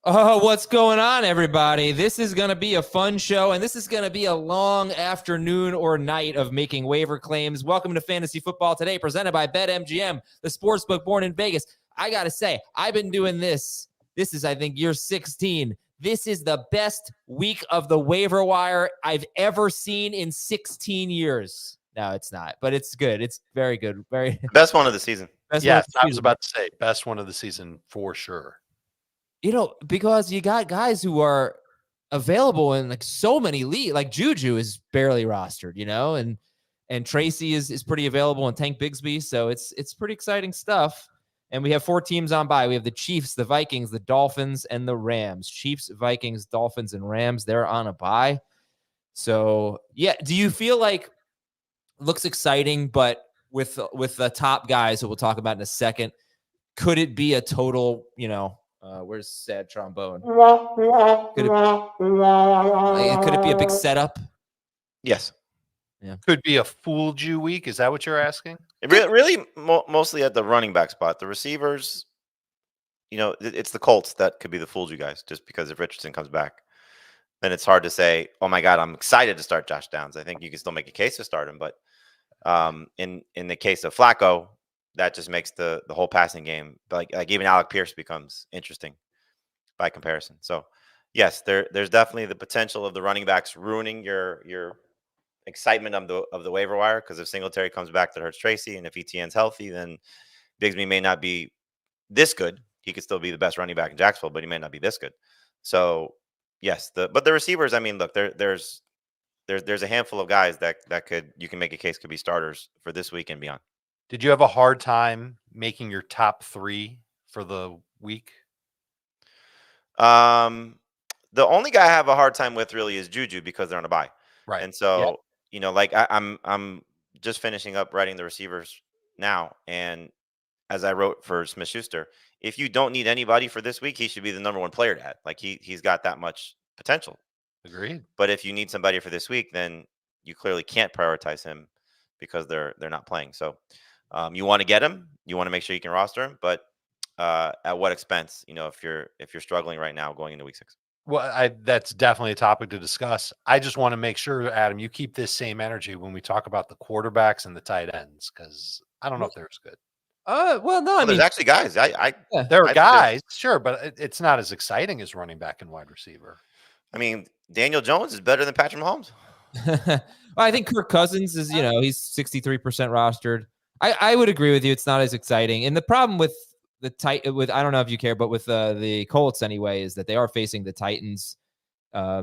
Oh, what's going on, everybody? This is going to be a fun show, and this is going to be a long afternoon or night of making waiver claims. Welcome to Fantasy Football Today, presented by BetMGM, the sportsbook born in Vegas. I got to say, I've been doing this. This is, I think, year 16. This is the best week of the waiver wire I've ever seen in 16 years. No, it's not, but it's good. It's very good. Very best one of the season. Yes, I was about to say best one of the season for sure. You know, because you got guys who are available in like so many leagues. Like Juju is barely rostered, you know, and Tracy is pretty available and Tank Bigsby. So it's pretty exciting stuff. And we have 4 teams on bye. We have the Chiefs, the Vikings, the Dolphins, and the Rams. Chiefs, Vikings, Dolphins, and Rams. They're on a bye. So yeah, do you feel like looks exciting, but with the top guys who we'll talk about in a second, could it be a total, you know, where's sad trombone? Could it be a big setup? Yes. Yeah. Could be a fooled you week. Is that what you're asking? Really, mostly at the running back spot. The receivers, you know, it's the Colts that could be the fooled you guys, just because if Richardson comes back, then it's hard to say, oh my God, I'm excited to start Josh Downs. I think you can still make a case to start him, but in the case of Flacco, that just makes the whole passing game, like even Alec Pierce becomes interesting by comparison. So yes, there's definitely the potential of the running backs ruining your excitement of the waiver wire, because if Singletary comes back, that hurts Tracy, and if ETN's healthy, then Bigsby may not be this good. He could still be the best running back in Jacksonville, but he may not be this good. So yes, but the receivers, I mean, look, there's a handful of guys that you can make a case could be starters for this week and beyond. Did you have a hard time making your top 3 for the week? The only guy I have a hard time with really is Juju, because they're on a bye. Right. And so, you know, like I'm just finishing up writing the receivers now. And as I wrote for Smith-Schuster, if you don't need anybody for this week, he should be the number 1 player to add. Like he's got that much potential. Agreed. But if you need somebody for this week, then you clearly can't prioritize him because they're not playing. So you want to get him, you want to make sure you can roster him, but at what expense? You know, if you're struggling right now going into week 6. Well, that's definitely a topic to discuss. I just want to make sure, Adam, you keep this same energy when we talk about the quarterbacks and the tight ends, because I don't know if they're as good. Well, no, I mean, there's actually guys. There are guys, sure, but it's not as exciting as running back and wide receiver. I mean, Daniel Jones is better than Patrick Mahomes. Well, I think Kirk Cousins is, you know, he's 63% rostered. I would agree with you. It's not as exciting. And the problem with I don't know if you care, but with the Colts anyway, is that they are facing the Titans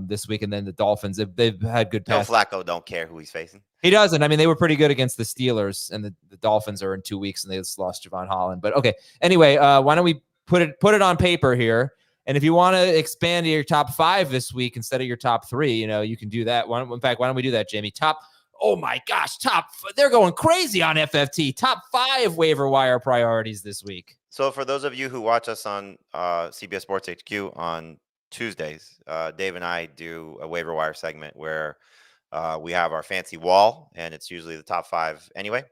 this week, and then the Dolphins. They've had good pass. No, Flacco don't care who he's facing. He doesn't. I mean, they were pretty good against the Steelers, and the Dolphins are in 2 weeks, and they just lost Javon Holland. But okay, anyway, why don't we put it on paper here? And if you want to expand to your top 5 this week instead of your top 3, you know, you can do that. In fact, why don't we do that, Jamie? Oh my gosh, they're going crazy on FFT. Top 5 waiver wire priorities this week. So for those of you who watch us on CBS Sports HQ on Tuesdays, Dave and I do a waiver wire segment where we have our fancy wall, and it's usually the top 5 anyway.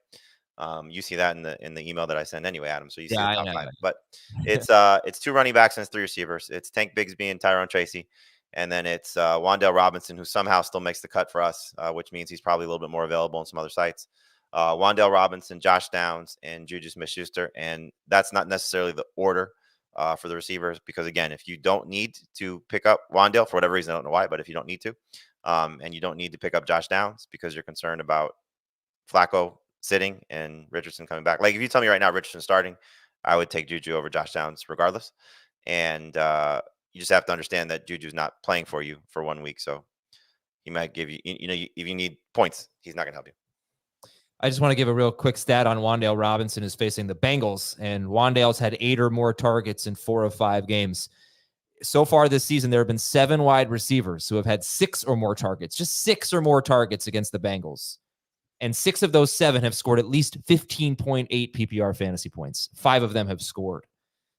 You see that in the email that I send anyway, Adam. So you see the top 5. But it's 2 running backs and it's 3 receivers. It's Tank Bigsby and Tyrone Tracy. And then it's Wan'Dale Robinson, who somehow still makes the cut for us, which means he's probably a little bit more available on some other sites. Wan'Dale Robinson, Josh Downs, and Juju Smith-Schuster. And that's not necessarily the order for the receivers, because, again, if you don't need to pick up Wan'Dale for whatever reason, I don't know why, but if you don't need to, and you don't need to pick up Josh Downs because you're concerned about Flacco sitting and Richardson coming back. Like if you tell me right now Richardson starting, I would take Juju over Josh Downs regardless. And you just have to understand that Juju's not playing for you for 1 week. So he might give you, if you need points, he's not going to help you. I just want to give a real quick stat on Wan'Dale Robinson, who's facing the Bengals, and Wan'Dale's had 8 or more targets in 4 of 5 games. So far this season, there have been 7 wide receivers who have had 6 or more targets, just 6 or more targets against the Bengals. And 6 of those 7 have scored at least 15.8 PPR fantasy points. 5 of them have scored.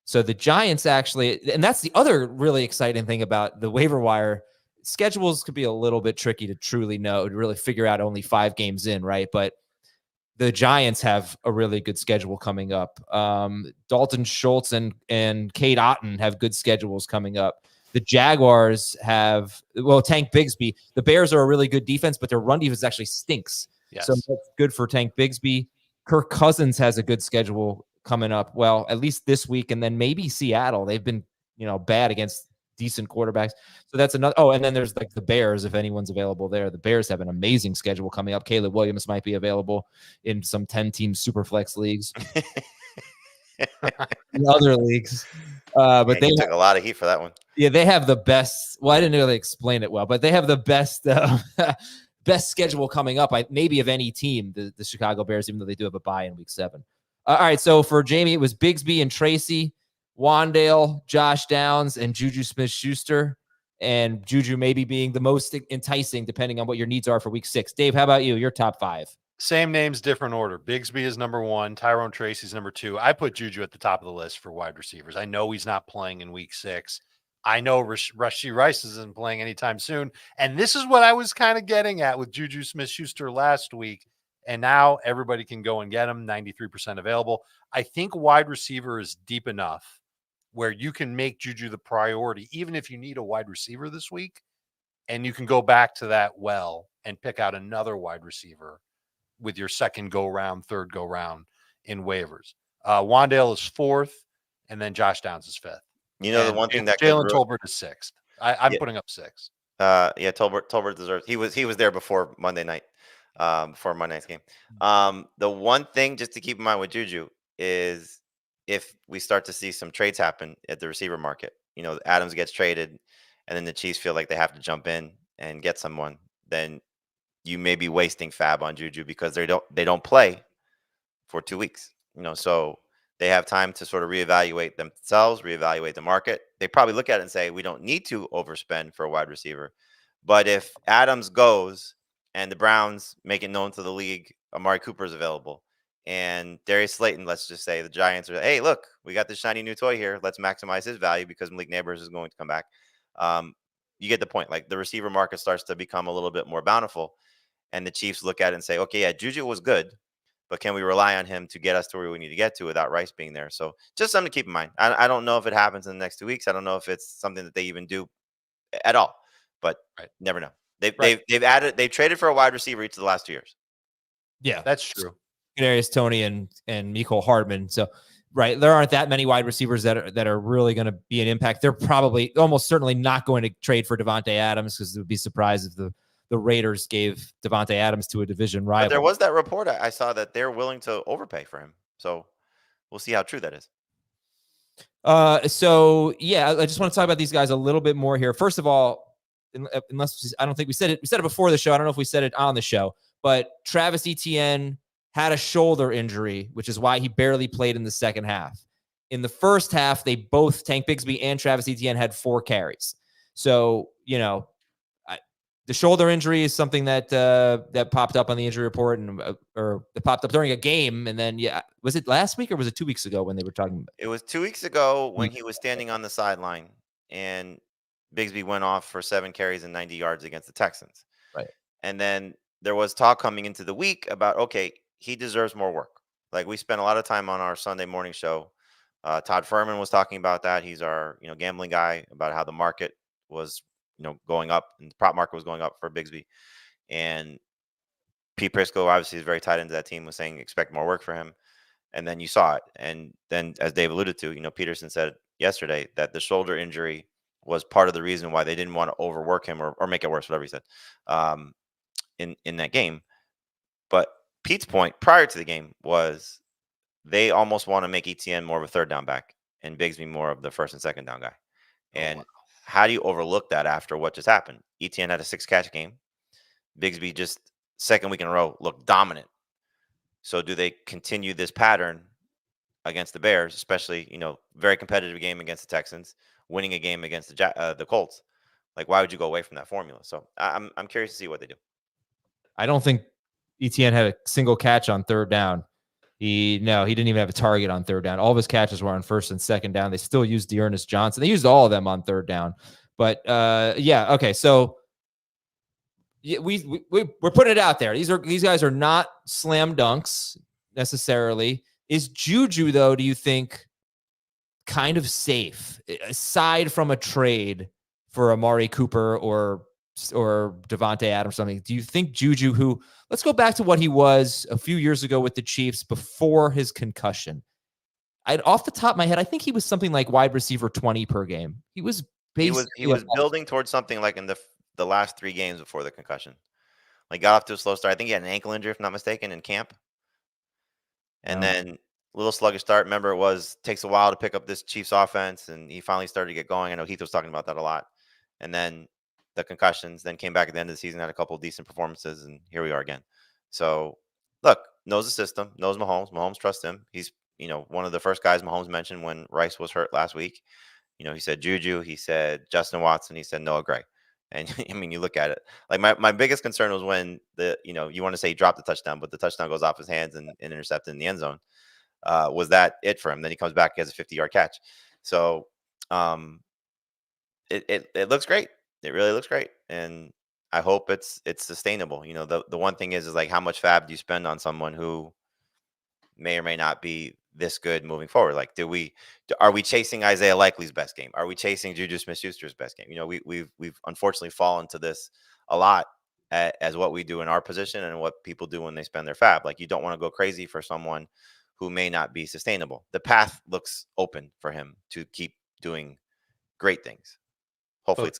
So the Giants actually, and that's the other really exciting thing about the waiver wire. Schedules could be a little bit tricky to truly know, to really figure out only 5 games in, right? But the Giants have a really good schedule coming up. Dalton, Schultz, and Cade Otton have good schedules coming up. The Jaguars have, Tank Bigsby. The Bears are a really good defense, but their run defense actually stinks. Yes. So that's good for Tank Bigsby. Kirk Cousins has a good schedule coming up. Well, at least this week, and then maybe Seattle. They've been, bad against decent quarterbacks. So that's another. Oh, and then there's like the Bears, if anyone's available there. The Bears have an amazing schedule coming up. Caleb Williams might be available in some 10-team Superflex leagues. In other leagues. But they took a lot of heat for that one. Yeah, they have the best. Well, I didn't really explain it well, but they have the best best schedule coming up. Maybe of any team, the Chicago Bears, even though they do have a bye in week 7. All right, so for Jamie, it was Bigsby and Tracy, Wan'Dale, Josh Downs, and Juju Smith-Schuster. And Juju maybe being the most enticing, depending on what your needs are for week 6. Dave, how about you? Your top 5. Same names, different order. Bigsby is number 1. Tyrone Tracy is number 2. I put Juju at the top of the list for wide receivers. I know he's not playing in week 6. I know Rashee Rice isn't playing anytime soon. And this is what I was kind of getting at with Juju Smith-Schuster last week. And now everybody can go and get him, 93% available. I think wide receiver is deep enough where you can make Juju the priority, even if you need a wide receiver this week. And you can go back to that well and pick out another wide receiver with your second go round, third go round in waivers. Wan'Dale is 4th, and then Josh Downs is 5th. The one thing that Jalen Tolbert is 6th. I'm putting up 6. Tolbert deserves. He was there before Monday night, before Monday night's game. The one thing just to keep in mind with Juju is if we start to see some trades happen at the receiver market, Adams gets traded, and then the Chiefs feel like they have to jump in and get someone, then you may be wasting FAAB on Juju because they don't play for 2 weeks. So they have time to sort of reevaluate themselves, reevaluate the market. They probably look at it and say, we don't need to overspend for a wide receiver. But if Adams goes and the Browns make it known to the league, Amari Cooper is available, and Darius Slayton, let's just say the Giants are, hey, look, we got this shiny new toy here. Let's maximize his value because Malik Neighbors is going to come back. You get the point. Like the receiver market starts to become a little bit more bountiful, and the Chiefs look at it and say, okay, yeah, Juju was good, but can we rely on him to get us to where we need to get to without Rice being there? So just something to keep in mind. I don't know if it happens in the next 2 weeks. I don't know if it's something that they even do at all, but never know. They've traded for a wide receiver each of the last 2 years. Yeah, that's true. Kadarius Toney and Mecole Hardman. So there aren't that many wide receivers that are really going to be an impact. They're probably almost certainly not going to trade for Davante Adams because it would be surprised if the Raiders gave Davante Adams to a division rival. But there was that report I saw that they're willing to overpay for him. So we'll see how true that is. So yeah, I just want to talk about these guys a little bit more here. First of all, unless I don't think we said it before the show. I don't know if we said it on the show, but Travis Etienne had a shoulder injury, which is why he barely played in the second half. In the first half, they both, Tank Bigsby and Travis Etienne, had 4 carries. So, the shoulder injury is something that popped up on the injury report or it popped up during a game. And then, was it last week or was it 2 weeks ago when they were talking about it? It was 2 weeks ago when he was standing on the sideline and Bigsby went off for 7 carries and 90 yards against the Texans. Right. And then there was talk coming into the week about, okay, he deserves more work. Like we spent a lot of time on our Sunday morning show. Todd Furman was talking about that. He's our, gambling guy, about how the market was, going up and the prop market was going up for Bigsby. And Pete Prisco, obviously is very tied into that team, was saying, expect more work for him. And then you saw it. And then as Dave alluded to, Peterson said yesterday that the shoulder injury was part of the reason why they didn't want to overwork him or make it worse, whatever he said, in that game. But Pete's point prior to the game was they almost want to make Etienne more of a third down back and Bigsby more of the first and second down guy. And how do you overlook that after what just happened? Etienne had a 6-catch game. Bigsby just second week in a row looked dominant. So do they continue this pattern against the Bears, especially, very competitive game against the Texans, winning a game against the Colts? Like, why would you go away from that formula? So I'm curious to see what they do. I don't think Etienne had a single catch on third down. He didn't even have a target on third down. All of his catches were on first and second down. They still used Dearness Johnson. They used all of them on third down. But okay. So Yeah, we're putting it out there. These guys are not slam dunks necessarily. Is Juju, though, do you think kind of safe aside from a trade for Amari Cooper or Devontae Adams or something? Do you think Juju, who, let's go back to what he was a few years ago with the Chiefs before his concussion. Off the top of my head, I think he was something like wide receiver 20 per game. He was basically he was building towards something like in the last 3 games before the concussion. Like got off to a slow start. I think he had an ankle injury, if I'm not mistaken, in camp. And then a little sluggish start. Remember, takes a while to pick up this Chiefs offense, and he finally started to get going. I know Heath was talking about that a lot. And then the concussions, then came back at the end of the season, had a couple of decent performances, and here we are again. So, look, knows the system, knows Mahomes. Mahomes trusts him. He's, one of the first guys Mahomes mentioned when Rice was hurt last week. He said Juju, he said Justin Watson, he said Noah Gray. And I mean, you look at it, like my biggest concern was when you want to say he dropped the touchdown, but the touchdown goes off his hands and intercepted in the end zone. Was that it for him? Then he comes back, he has a 50-yard catch. So it looks great. It really looks great. And I hope it's sustainable. The one thing is like, how much FAAB do you spend on someone who may or may not be this good moving forward? Like, are we chasing Isaiah Likely's best game? Are we chasing Juju Smith-Schuster's best game? We've unfortunately fallen to this a lot as what we do in our position and what people do when they spend their FAAB. Like, you don't want to go crazy for someone who may not be sustainable. The path looks open for him to keep doing great things. Hopefully,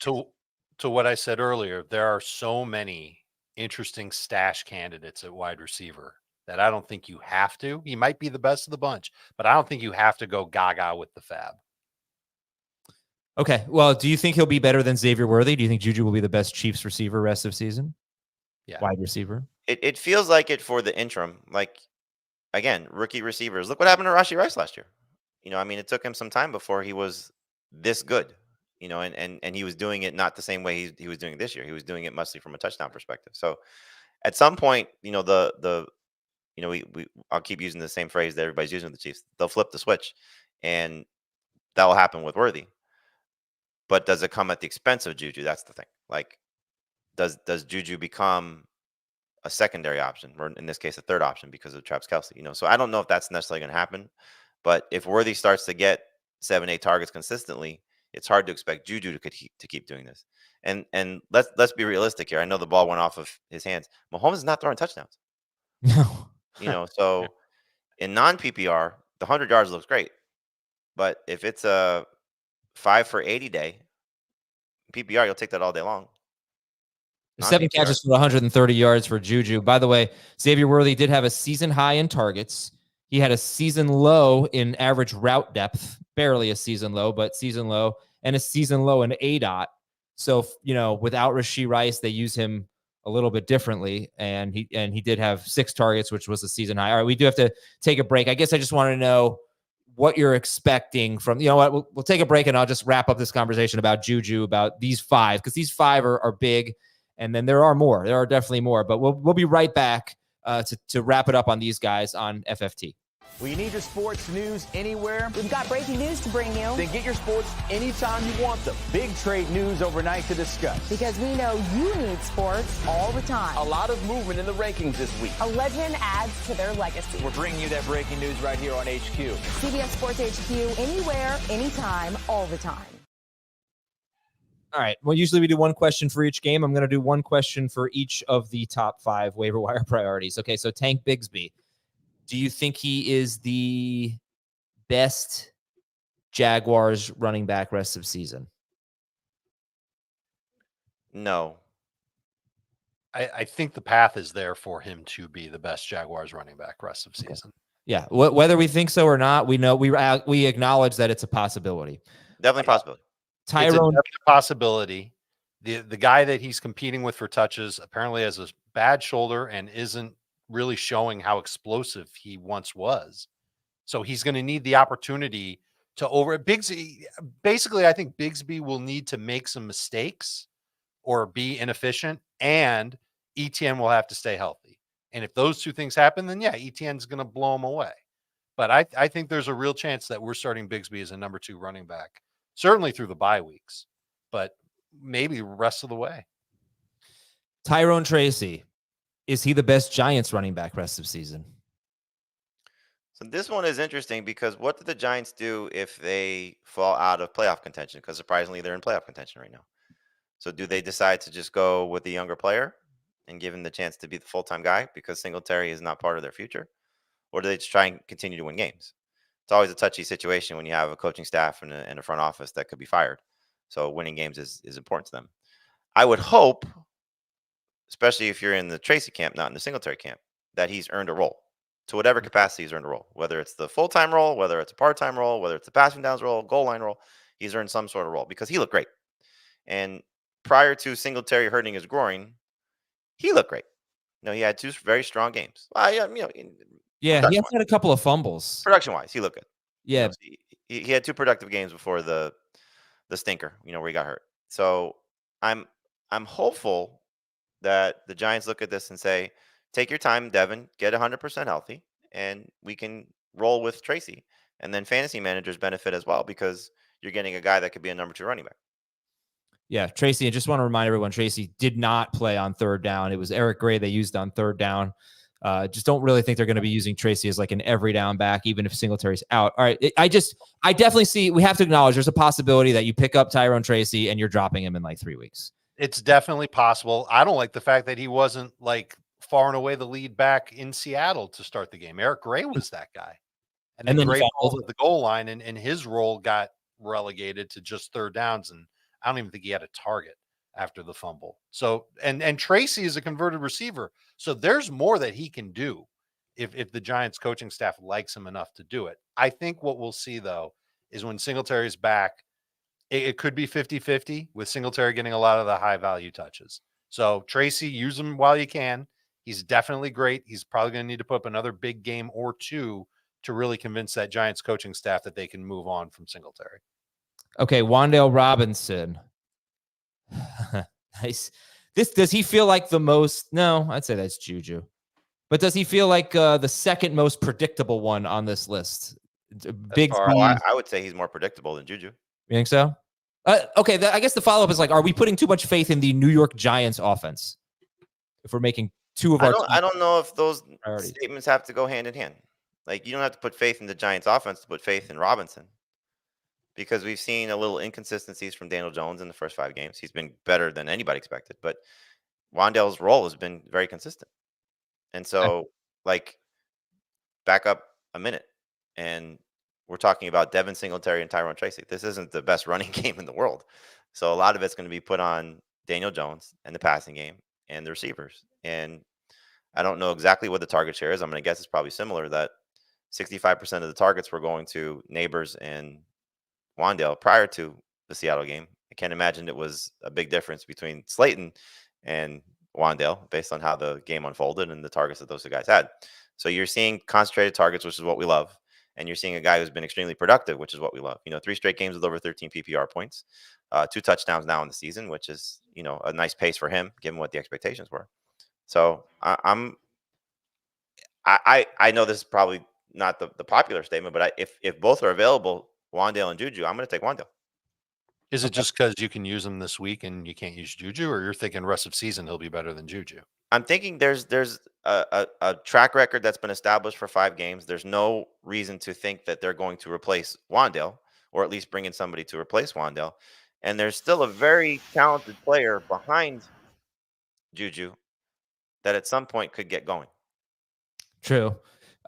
to what I said earlier, there are so many interesting stash candidates at wide receiver that I don't think you have to. He might be the best of the bunch, but I don't think you have to go gaga with the FAAB. Okay. Well, do you think he'll be better than Xavier Worthy? Do you think Juju will be the best Chiefs receiver rest of season? Yeah. Wide receiver? It feels like it for the interim. Like, again, rookie receivers. Look what happened to Rashee Rice last year. I mean, it took him some time before he was this good. And he was doing it not the same way he was doing it this year. He was doing it mostly from a touchdown perspective. So at some point, I'll keep using the same phrase that everybody's using with the Chiefs. They'll flip the switch, and that will happen with Worthy. But does it come at the expense of Juju? That's the thing. Like, does Juju become a secondary option, or in this case, a third option because of Travis Kelce? So I don't know if that's necessarily going to happen. But if Worthy starts to get 7-8 targets consistently, it's hard to expect Juju to keep doing this. And let's be realistic here. I know the ball went off of his hands. Mahomes is not throwing touchdowns. No. So in non-PPR, the 100 yards looks great. But if it's a 5 for 80 day, PPR, you'll take that all day long. 7 catches for 130 yards for Juju. By the way, Xavier Worthy did have a season high in targets. He had a season low in average route depth, barely a season low, but season low, and a season low in ADOT. So, without Rashee Rice, they use him a little bit differently, and he did have 6 targets, which was a season high. All right, we do have to take a break. I guess I just want to know what you're expecting from, we'll take a break, and I'll just wrap up this conversation about Juju, about these 5, because these 5 are big, and then there are more. There are definitely more, but we'll be right back to wrap it up on these guys on FFT. Well, you need your sports news anywhere? We've got breaking news to bring you. Then get your sports anytime you want them. Big trade news overnight to discuss. Because we know you need sports all the time. A lot of movement in the rankings this week. A legend adds to their legacy. We're bringing you that breaking news right here on HQ. CBS Sports HQ, anywhere, anytime, all the time. All right. Well, usually we do one question for each game. I'm going to do one question for each of the top 5 waiver wire priorities. Okay, so Tank Bigsby. Do you think he is the best Jaguars running back rest of season? No. I think the path is there for him to be the best Jaguars running back rest of season. Okay. Yeah. Whether we think so or not, we know we acknowledge that it's a possibility. Definitely a possibility. Tyrone, it's a possibility. The guy that he's competing with for touches apparently has a bad shoulder and isn't really showing how explosive he once was. So he's going to need the opportunity to Bigsby. Basically, I think Bigsby will need to make some mistakes or be inefficient, and ETN will have to stay healthy. And if those 2 things happen, then yeah, ETN's going to blow him away. But I think there's a real chance that we're starting Bigsby as a number 2 running back, certainly through the bye weeks, but maybe rest of the way. Tyrone Tracy, is he the best Giants running back rest of season? So this one is interesting because what do the Giants do if they fall out of playoff contention? Because surprisingly, they're in playoff contention right now. So do they decide to just go with the younger player and give him the chance to be the full-time guy because Singletary is not part of their future? Or do they just try and continue to win games? It's always a touchy situation when you have a coaching staff and a front office that could be fired. So winning games is important to them. I would hope, especially if you're in the Tracy camp, not in the Singletary camp, that he's earned a role. To whatever capacity he's earned a role, whether it's the full-time role, whether it's a part-time role, whether it's a passing downs role, goal line role, he's earned some sort of role because he looked great. And prior to Singletary hurting his groin, he looked great. He had 2 very strong games. Yeah, he has had a couple of fumbles. Production-wise, he looked good. Yeah. He had 2 productive games before the stinker, where he got hurt. So I'm hopeful that the Giants look at this and say, take your time, Devin, get 100% healthy, and we can roll with Tracy. And then fantasy managers benefit as well because you're getting a guy that could be a number 2 running back. Yeah, Tracy, I just want to remind everyone, Tracy did not play on third down. It was Eric Gray they used on third down. Just don't really think they're going to be using Tracy as like an every down back, even if Singletary's out. All right. I definitely see, we have to acknowledge there's a possibility that you pick up Tyrone Tracy and you're dropping him in like 3 weeks. It's definitely possible. I don't like the fact that he wasn't like far and away the lead back in Seattle to start the game. Eric Gray was that guy. And then Gray falls at the goal line and his role got relegated to just third downs. And I don't even think he had a target after the fumble. So, and Tracy is a converted receiver. So there's more that he can do if the Giants coaching staff likes him enough to do it. I think what we'll see though, is when Singletary's back, it could be 50-50 with Singletary getting a lot of the high value touches. So Tracy, use him while you can. He's definitely great. He's probably going to need to put up another big game or 2 to really convince that Giants coaching staff that they can move on from Singletary. Okay, Wan'Dale Robinson. Nice. Does he feel like the most? No, I'd say that's Juju. But does he feel like the second most predictable one on this list? I would say he's more predictable than Juju. You think so? Okay, I guess the follow-up is like, are we putting too much faith in the New York Giants offense? If we're making 2 of our I don't know if those priorities. statements have to go hand in hand. Like, you don't have to put faith in the Giants offense to put faith in Robinson. Because we've seen a little inconsistencies from Daniel Jones in the first 5 games. He's been better than anybody expected, but Wan'Dale's role has been very consistent. And so, like, back up a minute, and we're talking about Devin Singletary and Tyrone Tracy. This isn't the best running game in the world. So a lot of it's going to be put on Daniel Jones and the passing game and the receivers. And I don't know exactly what the target share is. I'm going to guess it's probably similar, that 65% of the targets were going to Neighbors and Wan'Dale prior to the Seattle game. I can't imagine it was a big difference between Slayton and Wan'Dale based on how the game unfolded and the targets that those 2 guys had. So you're seeing concentrated targets, which is what we love. And you're seeing a guy who's been extremely productive, which is what we love. 3 straight games with over 13 PPR points, 2 touchdowns now in the season, which is, a nice pace for him, given what the expectations were. So I know this is probably not the popular statement, but if both are available, Wan'Dale and Juju, I'm going to take Wan'Dale. Is it just because you can use him this week and you can't use Juju, or you're thinking rest of season he'll be better than Juju? I'm thinking there's a track record that's been established for 5 games. There's no reason to think that they're going to replace Wan'Dale, or at least bring in somebody to replace Wan'Dale. And there's still a very talented player behind Juju that at some point could get going. True.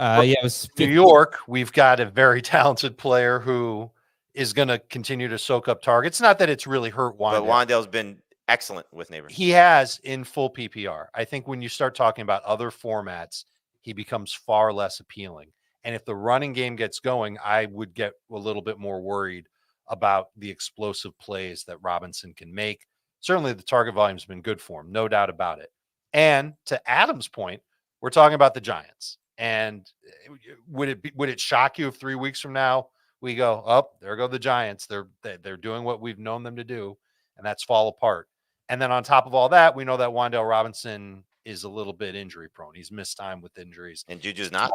It was New York. We've got a very talented player who is going to continue to soak up targets. Not that it's really hurt Wan'Dale. But Wan'Dale's been excellent with Neighbors. He has in full PPR. I think when you start talking about other formats, he becomes far less appealing. And if the running game gets going, I would get a little bit more worried about the explosive plays that Robinson can make. Certainly the target volume has been good for him, no doubt about it. And to Adam's point, we're talking about the Giants. And would it shock you if 3 weeks from now we go, oh, there go the Giants. They're doing what we've known them to do, and that's fall apart. And then on top of all that, we know that Wan'Dale Robinson is a little bit injury prone. He's missed time with injuries. And Juju's not.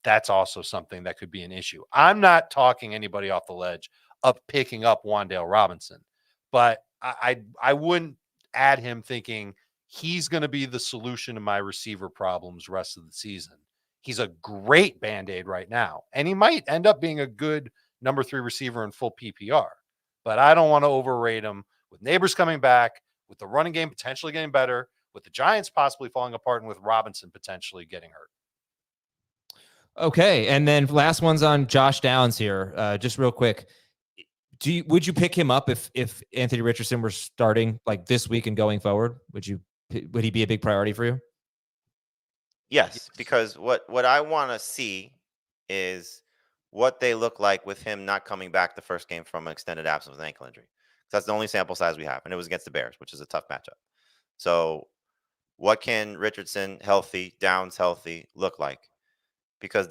That's also something that could be an issue. I'm not talking anybody off the ledge of picking up Wan'Dale Robinson, but I wouldn't add him thinking he's going to be the solution to my receiver problems rest of the season. He's a great Band-Aid right now, and he might end up being a good number 3 receiver in full PPR, but I don't want to overrate him with Neighbors coming back, with the running game potentially getting better, with the Giants possibly falling apart, and with Robinson potentially getting hurt. Okay, and then last one's on Josh Downs here. Just real quick, would you pick him up if Anthony Richardson were starting like this week and going forward? Would he be a big priority for you? Yes, because what I want to see is what they look like with him not coming back the first game from an extended absence with an ankle injury. That's the only sample size we have, and it was against the Bears, which is a tough matchup. So, what can Richardson healthy, Downs healthy look like? Because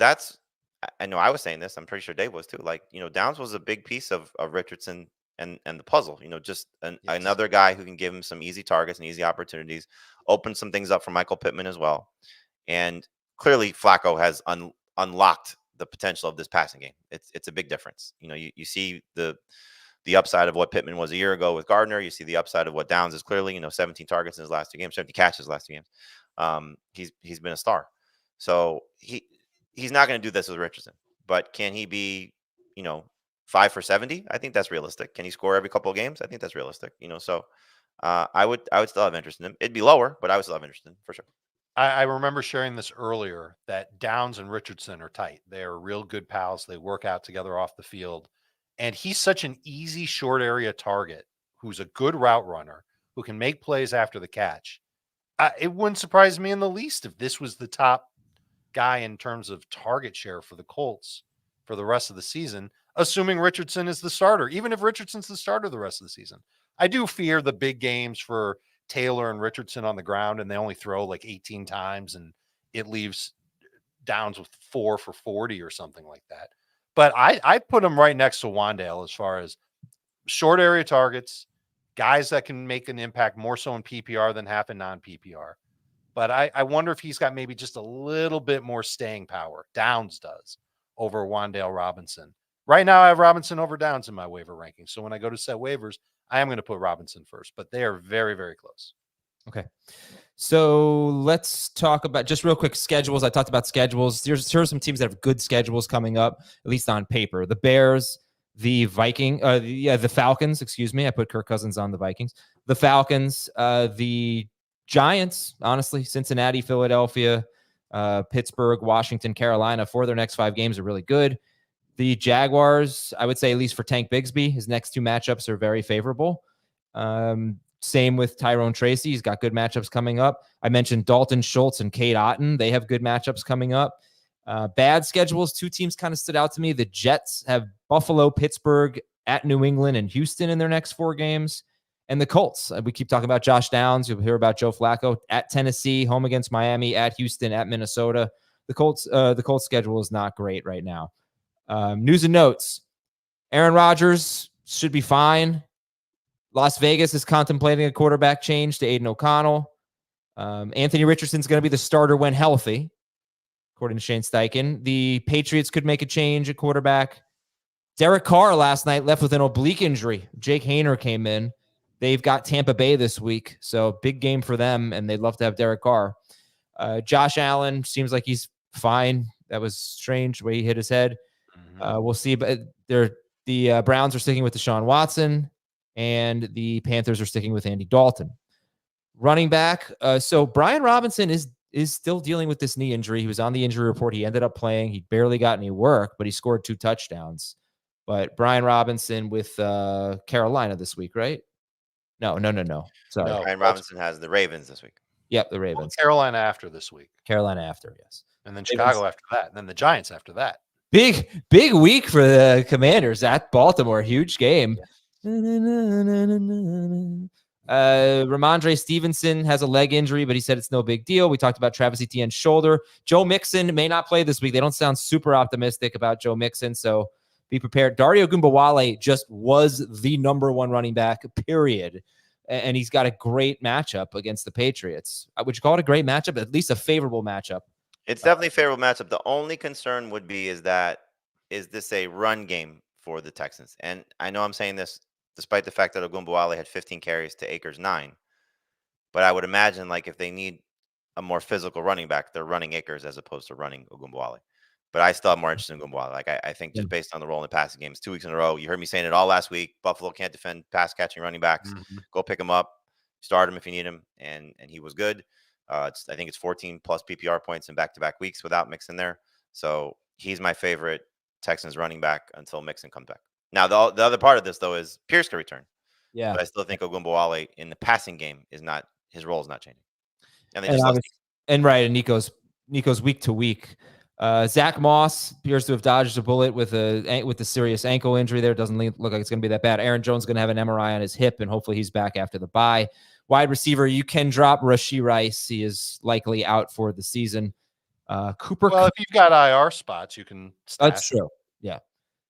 I know I was saying this, I'm pretty sure Dave was too. Like, Downs was a big piece of Richardson and the puzzle. Just another guy who can give him some easy targets and easy opportunities, open some things up for Michael Pittman as well. And clearly, Flacco has unlocked the potential of this passing game. It's a big difference. You see the upside of what Pittman was a year ago with Gardner. You see the upside of what Downs is clearly. 17 targets in his last 2 games, 70 catches last 2 games. He's been a star. So he's not going to do this with Richardson, but can he be 5 for 70? I think that's realistic. Can he score every couple of games? I think that's realistic. So I would still have interest in him. It'd be lower, but I would still have interest in him for sure. I remember sharing this earlier that Downs and Richardson are tight. They are real good pals. They work out together off the field. And he's such an easy short area target who's a good route runner who can make plays after the catch. It wouldn't surprise me in the least if this was the top guy in terms of target share for the Colts for the rest of the season, assuming Richardson is the starter, even if Richardson's the starter the rest of the season. I do fear the big games for Taylor and Richardson on the ground, and they only throw like 18 times and it leaves Downs with 4 for 40 or something like that. But I put him right next to Wan'Dale as far as short area targets, guys that can make an impact more so in PPR than half in non-PPR. But I wonder if he's got maybe just a little bit more staying power. Downs does over Wan'Dale Robinson. Right now, I have Robinson over Downs in my waiver ranking. So when I go to set waivers, I am going to put Robinson first, but they are very, very close. Okay. So let's talk about just real quick schedules. I talked about schedules. Here are some teams that have good schedules coming up, at least on paper. The Bears, the the Falcons, excuse me. I put Kirk Cousins on the Vikings. The Falcons, the Giants, honestly, Cincinnati, Philadelphia, Pittsburgh, Washington, Carolina, 4 of their next 5 games are really good. The Jaguars, I would say, at least for Tank Bigsby, his next 2 matchups are very favorable. Same with Tyrone Tracy. He's got good matchups coming up. I mentioned Dalton, Schultz, and Cade Otton. They have good matchups coming up. Bad schedules. 2 teams kind of stood out to me. The Jets have Buffalo, Pittsburgh, at New England, and Houston in their next 4 games. And the Colts. We keep talking about Josh Downs. You'll hear about Joe Flacco at Tennessee, home against Miami, at Houston, at Minnesota. The Colts schedule is not great right now. News and notes. Aaron Rodgers should be fine. Las Vegas is contemplating a quarterback change to Aiden O'Connell. Anthony Richardson's going to be the starter when healthy, according to Shane Steichen. The Patriots could make a change at quarterback. Derek Carr last night left with an oblique injury. Jake Haener came in. They've got Tampa Bay this week, so big game for them, and they'd love to have Derek Carr. Josh Allen seems like he's fine. That was strange the way he hit his head. We'll see, but the Browns are sticking with Deshaun Watson, and the Panthers are sticking with Andy Dalton. Running back, so Brian Robinson is still dealing with this knee injury. He was on the injury report. He ended up playing. He barely got any work, but he scored 2 touchdowns. But Brian Robinson with Carolina this week, right? No. Sorry. No. Brian Robinson has the Ravens this week. Yep, the Ravens. Carolina after this week. Carolina after, yes. And then Chicago after that. And then the Giants after that. Big week for the Commanders at Baltimore. Huge game. Ramondre Stevenson has a leg injury, but he said it's no big deal. We talked about Travis Etienne's shoulder. Joe Mixon may not play this week. They don't sound super optimistic about Joe Mixon, so be prepared. Dario Gumbawale just was the number 1 running back, period. And he's got a great matchup against the Patriots. Would you call it a great matchup? At least a favorable matchup. It's definitely a favorable matchup. The only concern would be is this a run game for the Texans? And I know I'm saying this despite the fact that Ogunbowale had 15 carries to Akers 9. But I would imagine like if they need a more physical running back, they're running Akers as opposed to running Ogunbowale. But I still have more interest in Ogunbowale. Like I think Yeah. just based on the role in the passing games, 2 weeks in a row, you heard me saying it all last week. Buffalo can't defend pass catching running backs. Go pick him up, start him if you need him, and he was good. I think it's 14 plus PPR points in back-to-back weeks without Mixon there. So he's my favorite Texans running back until Mixon comes back. Now the other part of this though is Pierce can return. Yeah. But I still think Ogunbowale in the passing game is not, his role is not changing. And they And just lost. and right, and Nico's week to week. Zach Moss appears to have dodged a bullet with a serious ankle injury there. Doesn't look like it's going to be that bad. Aaron Jones is going to have an MRI on his hip, and hopefully he's back after the bye. Wide receiver, you can drop Rashee Rice. He is likely out for the season. Cooper. Well, if you've got IR spots, you can stash. That's true. Yeah.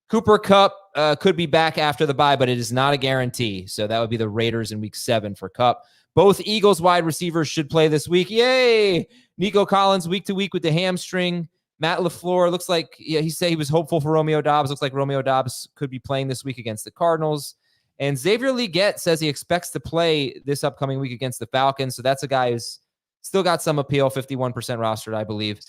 Cooper Kupp could be back after the bye, but it is not a guarantee. So that would be the Raiders in week 7 for Kupp. Both Eagles wide receivers should play this week. Yay! Nico Collins week to week with the hamstring. Matt LaFleur looks like he said he was hopeful for Romeo Doubs. Looks like Romeo Doubs could be playing this week against the Cardinals. And Xavier Legette says he expects to play this upcoming week against the Falcons. So that's a guy who's still got some appeal, 51% rostered, I believe.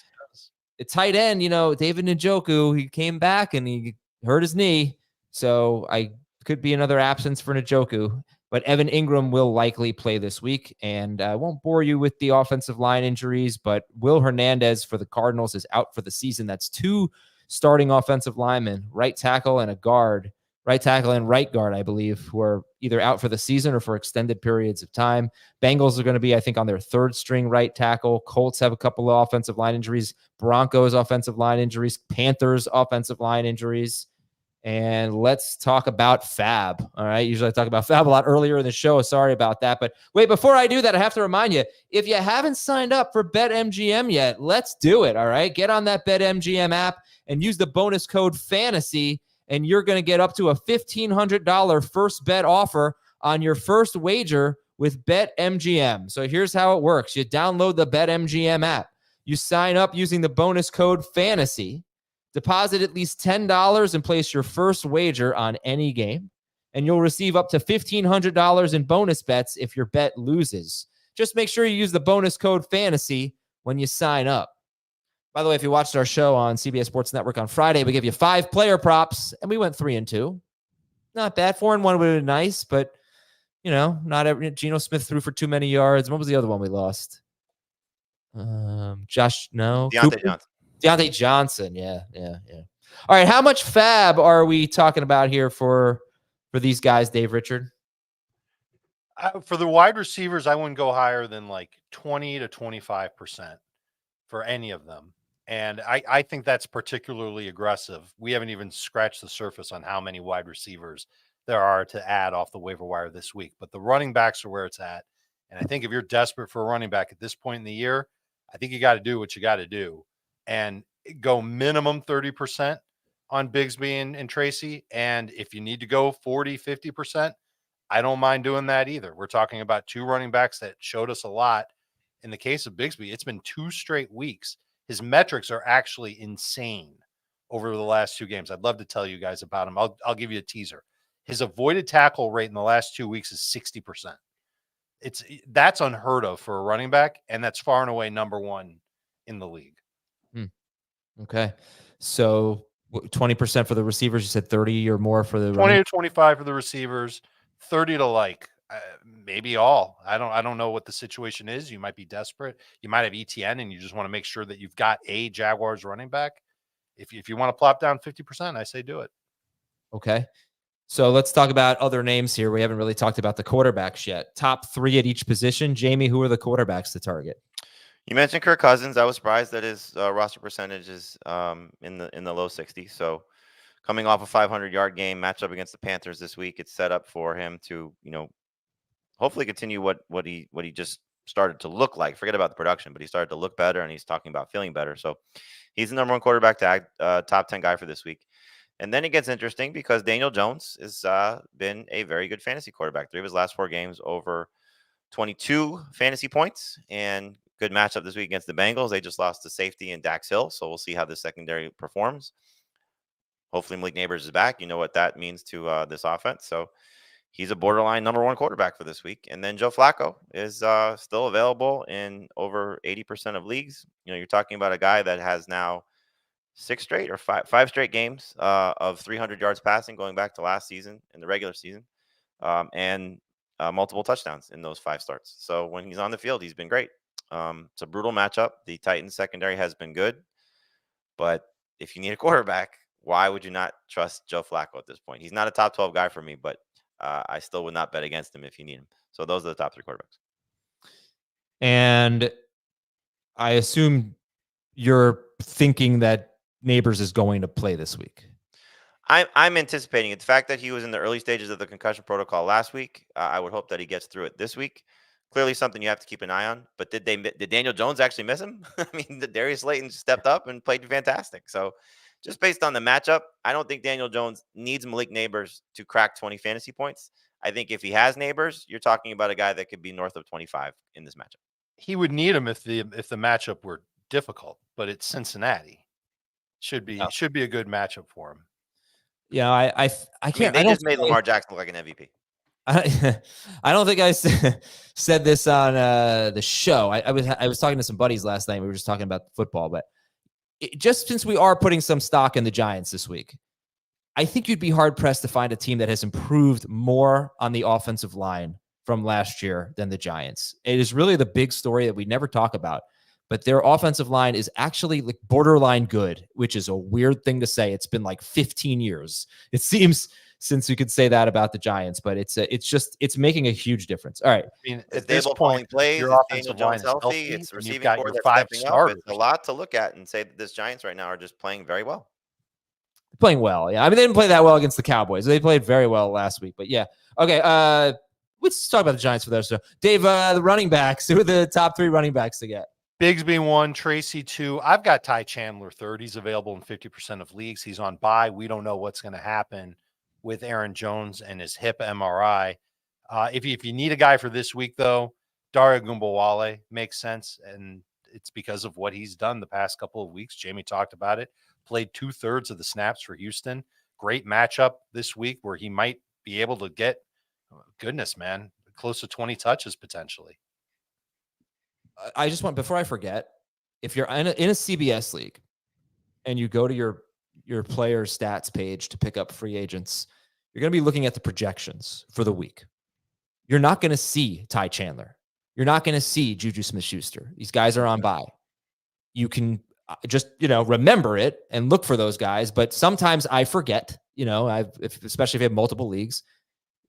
The tight end, David Njoku, he came back and he hurt his knee. So I could be another absence for Njoku. But Evan Ingram will likely play this week. And I won't bore you with the offensive line injuries, but Will Hernandez for the Cardinals is out for the season. That's 2 starting offensive linemen, right tackle and a guard. Right tackle and right guard, I believe, who are either out for the season or for extended periods of time. Bengals are going to be, I think, on their 3rd string right tackle. Colts have a couple of offensive line injuries. Broncos offensive line injuries. Panthers offensive line injuries. And let's talk about FAAB. All right. Usually I talk about FAAB a lot earlier in the show. Sorry about that. But wait, before I do that, I have to remind you, if you haven't signed up for BetMGM yet, let's do it. All right. Get on that BetMGM app and use the bonus code FANTASY, and you're going to get up to a $1,500 first bet offer on your first wager with BetMGM. So here's how it works. You download the BetMGM app. You sign up using the bonus code FANTASY. Deposit at least $10 and place your first wager on any game, and you'll receive up to $1,500 in bonus bets if your bet loses. Just make sure you use the bonus code FANTASY when you sign up. By the way, if you watched our show on CBS Sports Network on Friday, we gave you 5 player props, and we went 3-2. Not bad. 4-1 would have been nice, but, not every. Geno Smith threw for too many yards. What was the other one we lost? Deontay Johnson. Yeah. All right. How much FAAB are we talking about here for these guys, Dave Richard? For the wide receivers, I wouldn't go higher than like 20 to 25% for any of them. And I think that's particularly aggressive. We haven't even scratched the surface on how many wide receivers there are to add off the waiver wire this week. But the running backs are where it's at. And I think if you're desperate for a running back at this point in the year, I think you got to do what you got to do and go minimum 30% on Bigsby and Tracy. And if you need to go 40, 50%, I don't mind doing that either. We're talking about 2 running backs that showed us a lot. In the case of Bigsby, it's been 2 straight weeks. His metrics are actually insane over the last 2 games. I'd love to tell you guys about him. I'll give you a teaser. His avoided tackle rate in the last 2 weeks is 60%. That's unheard of for a running back, and that's far and away number 1 in the league. Okay. So 20% for the receivers. You said 30 or more for the 20 to 25 for the receivers, 30 to maybe all. I don't know what the situation is. You might be desperate. You might have ETN and you just want to make sure that you've got a Jaguars running back. If you want to plop down 50%, I say do it. Okay. So let's talk about other names here. We haven't really talked about the quarterbacks yet. Top 3 at each position. Jamie, who are the quarterbacks to target? You mentioned Kirk Cousins. I was surprised that his roster percentage is in the low 60s. So coming off a 500-yard game matchup against the Panthers this week, it's set up for him to, hopefully continue what he just started to look like. Forget about the production, but he started to look better, and he's talking about feeling better. So he's the number 1 quarterback tag, top 10 guy for this week. And then it gets interesting because Daniel Jones has been a very good fantasy quarterback. 3 of his last 4 games over 22 fantasy points, and good matchup this week against the Bengals. They just lost to safety and Dax Hill, so we'll see how the secondary performs. Hopefully Malik Neighbors is back. You know what that means to this offense. So he's a borderline number 1 quarterback for this week. And then Joe Flacco is still available in over 80% of leagues. You're talking about a guy that has now 6 straight or 5 straight games of 300 yards passing going back to last season in the regular season, and multiple touchdowns in those 5 starts. So when he's on the field, he's been great. It's a brutal matchup. The Titans secondary has been good, but if you need a quarterback, why would you not trust Joe Flacco at this point? He's not a top 12 guy for me, but I still would not bet against him if you need him. So those are the top 3 quarterbacks. And I assume you're thinking that Neighbors is going to play this week. I'm anticipating it. The fact that he was in the early stages of the concussion protocol last week, I would hope that he gets through it this week. Clearly something you have to keep an eye on. But did Daniel Jones actually miss him? I mean, Darius Slayton stepped up and played fantastic. So just based on the matchup, I don't think Daniel Jones needs Malik Neighbors to crack 20 fantasy points. I think if he has Neighbors, you're talking about a guy that could be north of 25 in this matchup. He would need him if the matchup were difficult, but it's Cincinnati. Should be a good matchup for him. Yeah, I can't. They just made Lamar Jackson look like an MVP. I don't think I said this on the show. I was talking to some buddies last night. We were just talking about football, but just since we are putting some stock in the Giants this week, I think you'd be hard pressed to find a team that has improved more on the offensive line from last year than the Giants. It is really the big story that we never talk about. But their offensive line is actually like borderline good, which is a weird thing to say. It's been like 15 years, it seems, since we could say that about the Giants. But it's making a huge difference. All right. I mean, at this point, plays, your offensive line is healthy. It's receiving got your 5 starters. It's a lot to look at and say that this Giants right now are just playing very well. Playing well, yeah. I mean, they didn't play that well against the Cowboys. They played very well last week, but yeah. Okay. Let's talk about the Giants for those. So, Dave, the running backs. Who are the top 3 running backs to get? Bigsby 1, Tracy 2. I've got Ty Chandler 3rd. He's available in 50% of leagues. He's on bye. We don't know what's going to happen with Aaron Jones and his hip MRI. If you need a guy for this week, though, Dare Ogunbowale makes sense, and it's because of what he's done the past couple of weeks. Jamie talked about it. Played 2/3 of the snaps for Houston. Great matchup this week where he might be able to get, goodness, man, close to 20 touches potentially. I just want, before I forget, if you're in a CBS league and you go to your player stats page to pick up free agents, you're going to be looking at the projections for the week. You're not going to see Ty Chandler. You're not going to see Juju Smith-Schuster. These guys are on bye. You can just, remember it and look for those guys. But sometimes I forget, especially if you have multiple leagues.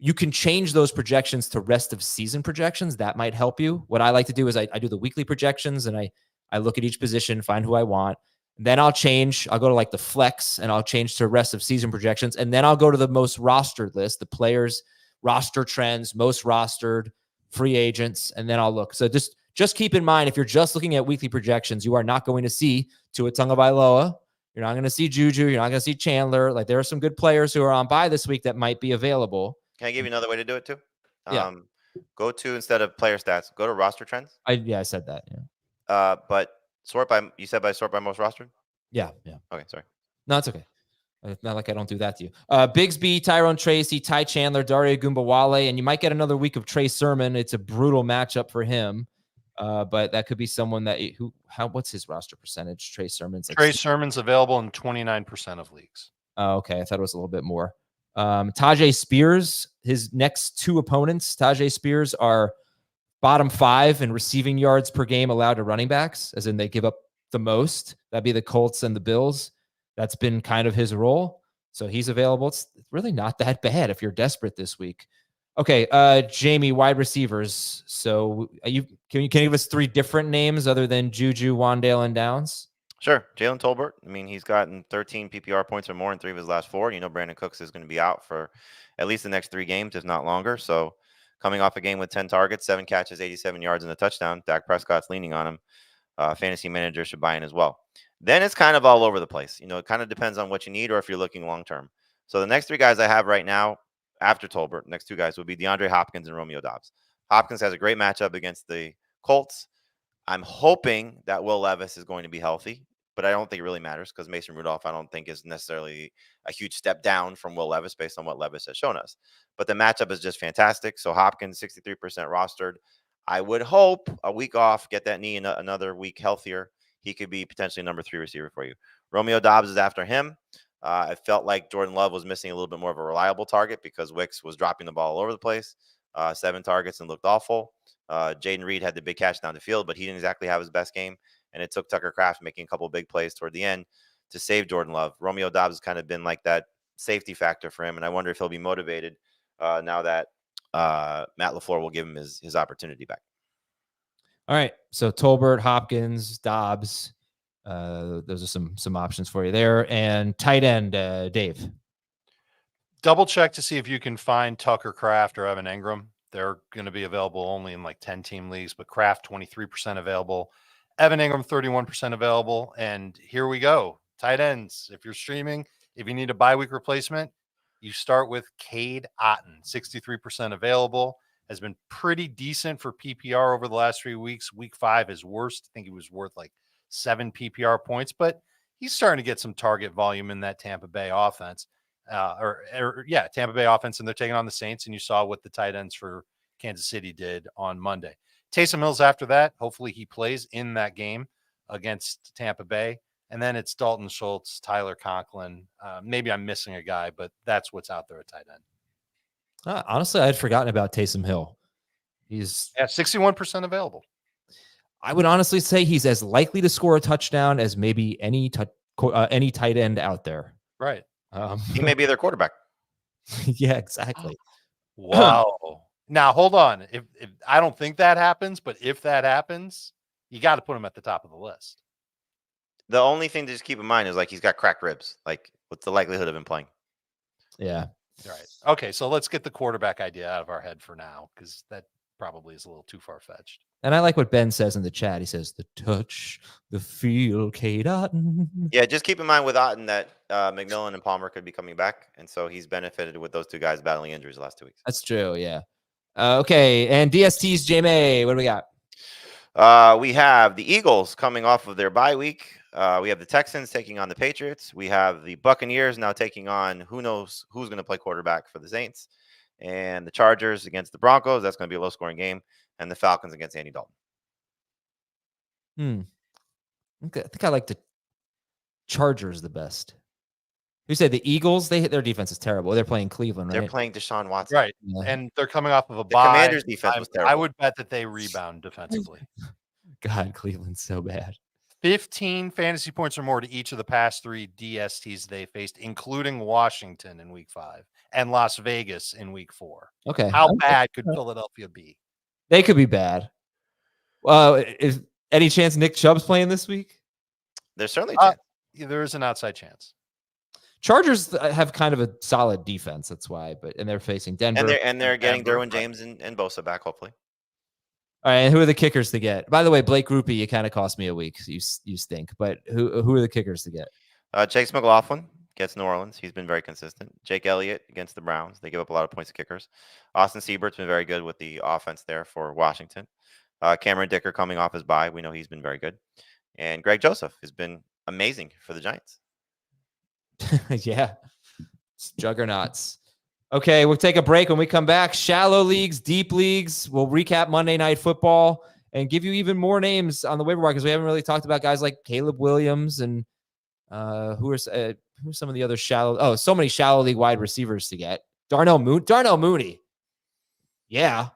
You can change those projections to rest of season projections. That might help you. What I like to do is I do the weekly projections and I look at each position, find who I want. And then I'll go to like the flex and I'll change to rest of season projections. And then I'll go to the most rostered list, the players, roster trends, most rostered, free agents. And then I'll look. So just keep in mind, if you're just looking at weekly projections, you are not going to see Tua Tagovailoa. You're not going to see Juju. You're not going to see Chandler. Like, there are some good players who are on bye this week that might be available. Can I give you another way to do it too? Yeah. Go to, instead of player stats, go to roster trends. I said that. Yeah. But sort by most rostered? Yeah. Okay, sorry. No, it's okay. It's not like I don't do that to you. Bigsby, Tyrone Tracy, Ty Chandler, Dare Ogunbowale, and you might get another week of Trey Sermon. It's a brutal matchup for him. But that could be someone what's his roster percentage? Trey Sermon's available in 29% of leagues. Oh, okay. I thought it was a little bit more. Tajay Spears, his next 2 opponents, Tajay Spears, are bottom 5 in receiving yards per game allowed to running backs, as in they give up the most. That'd be the Colts and the Bills. That's been kind of his role. So he's available. It's really not that bad if you're desperate this week. Okay, Jamie, wide receivers. So can you give us 3 different names other than Juju, Wan'Dale, and Downs? Sure. Jalen Tolbert. I mean, he's gotten 13 PPR points or more in 3 of his last 4. Brandon Cooks is going to be out for at least the next 3 games, if not longer. So coming off a game with 10 targets, 7 catches, 87 yards, and a touchdown, Dak Prescott's leaning on him. Fantasy managers should buy in as well. Then it's kind of all over the place. It kind of depends on what you need or if you're looking long-term. So the next 3 guys I have right now, after Tolbert, next 2 guys will be DeAndre Hopkins and Romeo Doubs. Hopkins has a great matchup against the Colts. I'm hoping that Will Levis is going to be healthy. but I don't think it really matters because Mason Rudolph, I don't think is necessarily a huge step down from Will Levis based on what Levis has shown us. But the matchup is just fantastic. So Hopkins, 63% rostered. I would hope a week off, get that knee another week healthier. He could be potentially number 3 receiver for you. Romeo Doubs is after him. I felt like Jordan Love was missing a little bit more of a reliable target because Wicks was dropping the ball all over the place. 7 targets and looked awful. Jaden Reed had the big catch down the field, but he didn't exactly have his best game. And it took Tucker Kraft making a couple of big plays toward the end to save Jordan Love. Romeo Doubs has kind of been like that safety factor for him. And I wonder if he'll be motivated now that Matt LaFleur will give him his opportunity back. All right. So Tolbert, Hopkins, Doubs. Those are some options for you there. And tight end, Dave. Double check to see if you can find Tucker Kraft or Evan Engram. They're going to be available only in like 10-team leagues, but Kraft 23% available. Evan Engram 31% available. And here we go. Tight ends. If you're streaming, if you need a bye week replacement, you start with Cade Otton, 63% available. Has been pretty decent for PPR over the last 3 weeks. Week 5 is worst. I think he was worth like 7 PPR points, but he's starting to get some target volume in that Tampa Bay offense. Tampa Bay offense, and they're taking on the Saints, and you saw what the tight ends for Kansas City did on Monday. Taysom Hill's after that. Hopefully he plays in that game against Tampa Bay. And then it's Dalton, Schultz, Tyler Conklin. Maybe I'm missing a guy, but that's what's out there at tight end. Honestly, I had forgotten about Taysom Hill. He's 61% available. I would honestly say he's as likely to score a touchdown as maybe any tight end out there. Right. He may be their quarterback. Yeah, exactly. Wow. Now, hold on. If I don't think that happens, but if that happens, you got to put him at the top of the list. The only thing to just keep in mind is like he's got cracked ribs. Like, what's the likelihood of him playing? Yeah. Right. Okay, so let's get the quarterback idea out of our head for now, because that probably is a little too far-fetched. And I like what Ben says in the chat. He says, the touch, the feel, Cade Otton. Yeah, just keep in mind with Otton that McMillan and Palmer could be coming back. And so he's benefited with those 2 guys battling injuries the last 2 weeks. That's true, yeah. Okay, and DST's J-May, what do we got? We have the Eagles coming off of their bye week. We have the Texans taking on the Patriots. We have the Buccaneers now taking on who knows who's going to play quarterback for the Saints. And the Chargers against the Broncos. That's going to be a low-scoring game. And the Falcons against Andy Dalton. Okay, I think I like the Chargers the best. You said the Eagles? Their defense is terrible. They're playing Cleveland, right? They're playing Deshaun Watson. Right. Yeah. And they're coming off of a The bye. Commanders' defense was terrible. I would bet that they rebound defensively. God, Cleveland's so bad. 15 fantasy points or more to each of the past 3 DSTs they faced, including Washington in week 5 and Las Vegas in week 4. Okay. How bad could Philadelphia be? They could be bad. Is any chance Nick Chubb's playing this week? There's certainly a chance. There is an outside chance. Chargers have kind of a solid defense. That's why, and they're facing Denver. And they're getting Denver, Derwin James and Bosa back, hopefully. All right, and who are the kickers to get? By the way, Blake Groupie, you kind of cost me a week. So you stink. But who are the kickers to get? Chase McLaughlin gets New Orleans. He's been very consistent. Jake Elliott against the Browns. They give up a lot of points to kickers. Austin Siebert's been very good with the offense there for Washington. Cameron Dicker coming off his bye. We know he's been very good. And Greg Joseph has been amazing for the Giants. Yeah, it's juggernauts. Okay, we'll take a break. When we come back, shallow leagues, deep leagues. We'll recap Monday Night Football and give you even more names on the waiver wire because we haven't really talked about guys like Caleb Williams and who are some of the other shallow. Oh, so many shallow league wide receivers to get. Darnell Mooney. Yeah.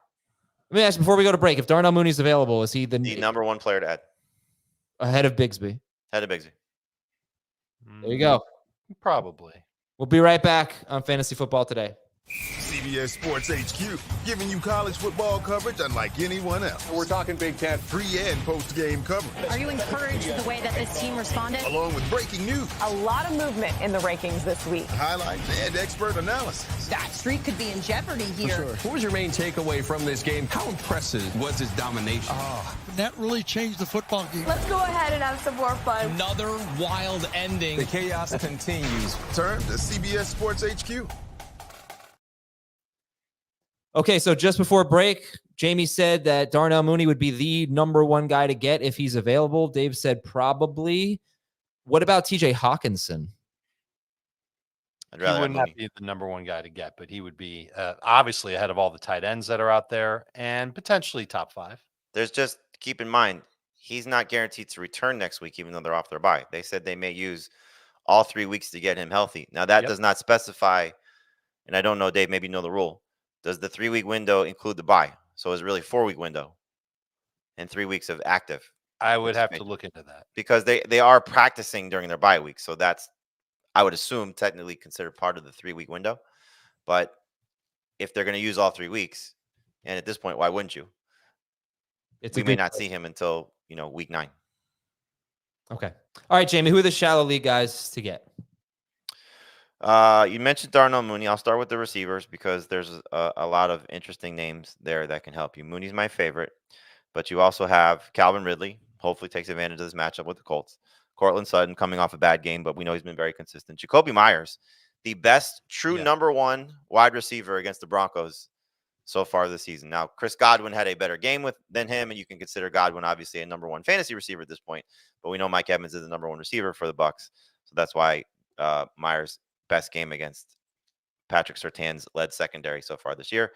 Let me ask before we go to break, if Darnell Mooney's available, is he the number 1 player to add? Ahead of Bigsby? Head of Bigsby. There you go. Probably. We'll be right back on Fantasy Football Today. CBS Sports HQ, giving you college football coverage unlike anyone else. We're talking Big Ten. Pre- and post-game coverage. Are you encouraged with the way that this team responded? Along with breaking news. A lot of movement in the rankings this week. Highlights and expert analysis. That streak could be in jeopardy here. Sure. What was your main takeaway from this game? How impressive was his domination? That really changed the football game. Let's go ahead and have some more fun. Another wild ending. The chaos continues. Turn to CBS Sports HQ. Okay, so just before break, Jamie said that Darnell Mooney would be the number 1 guy to get if he's available. Dave said probably. What about TJ Hawkinson? I'd He rather would have not Mooney. be the number one guy to get, but he would be obviously ahead of all the tight ends that are out there and potentially top 5. There's just keep in mind he's not guaranteed to return next week, even though they're off their bye. They said they may use all 3 weeks to get him healthy. Now that does not specify, and I don't know, Dave, maybe you know the rule. Does the 3-week window include the bye? So it's really 4-week window and 3 weeks of active. I would have to look into that because they are practicing during their bye week. So that's, I would assume, technically considered part of the 3-week window. But if they're going to use all 3 weeks, and at this point, why wouldn't you? We may not see him until, week 9. Okay. All right, Jamie, who are the shallow league guys to get? You mentioned Darnell Mooney. I'll start with the receivers because there's a lot of interesting names there that can help you. Mooney's my favorite, but you also have Calvin Ridley. Hopefully takes advantage of this matchup with the Colts. Cortland Sutton coming off a bad game, but we know he's been very consistent. Jacoby Myers, the best true number 1 wide receiver against the Broncos so far this season. Now, Chris Godwin had a better game than him, and you can consider Godwin obviously a number 1 fantasy receiver at this point. But we know Mike Evans is the number 1 receiver for the Bucs, so that's why Myers' best game against Patrick Surtain's led secondary so far this year.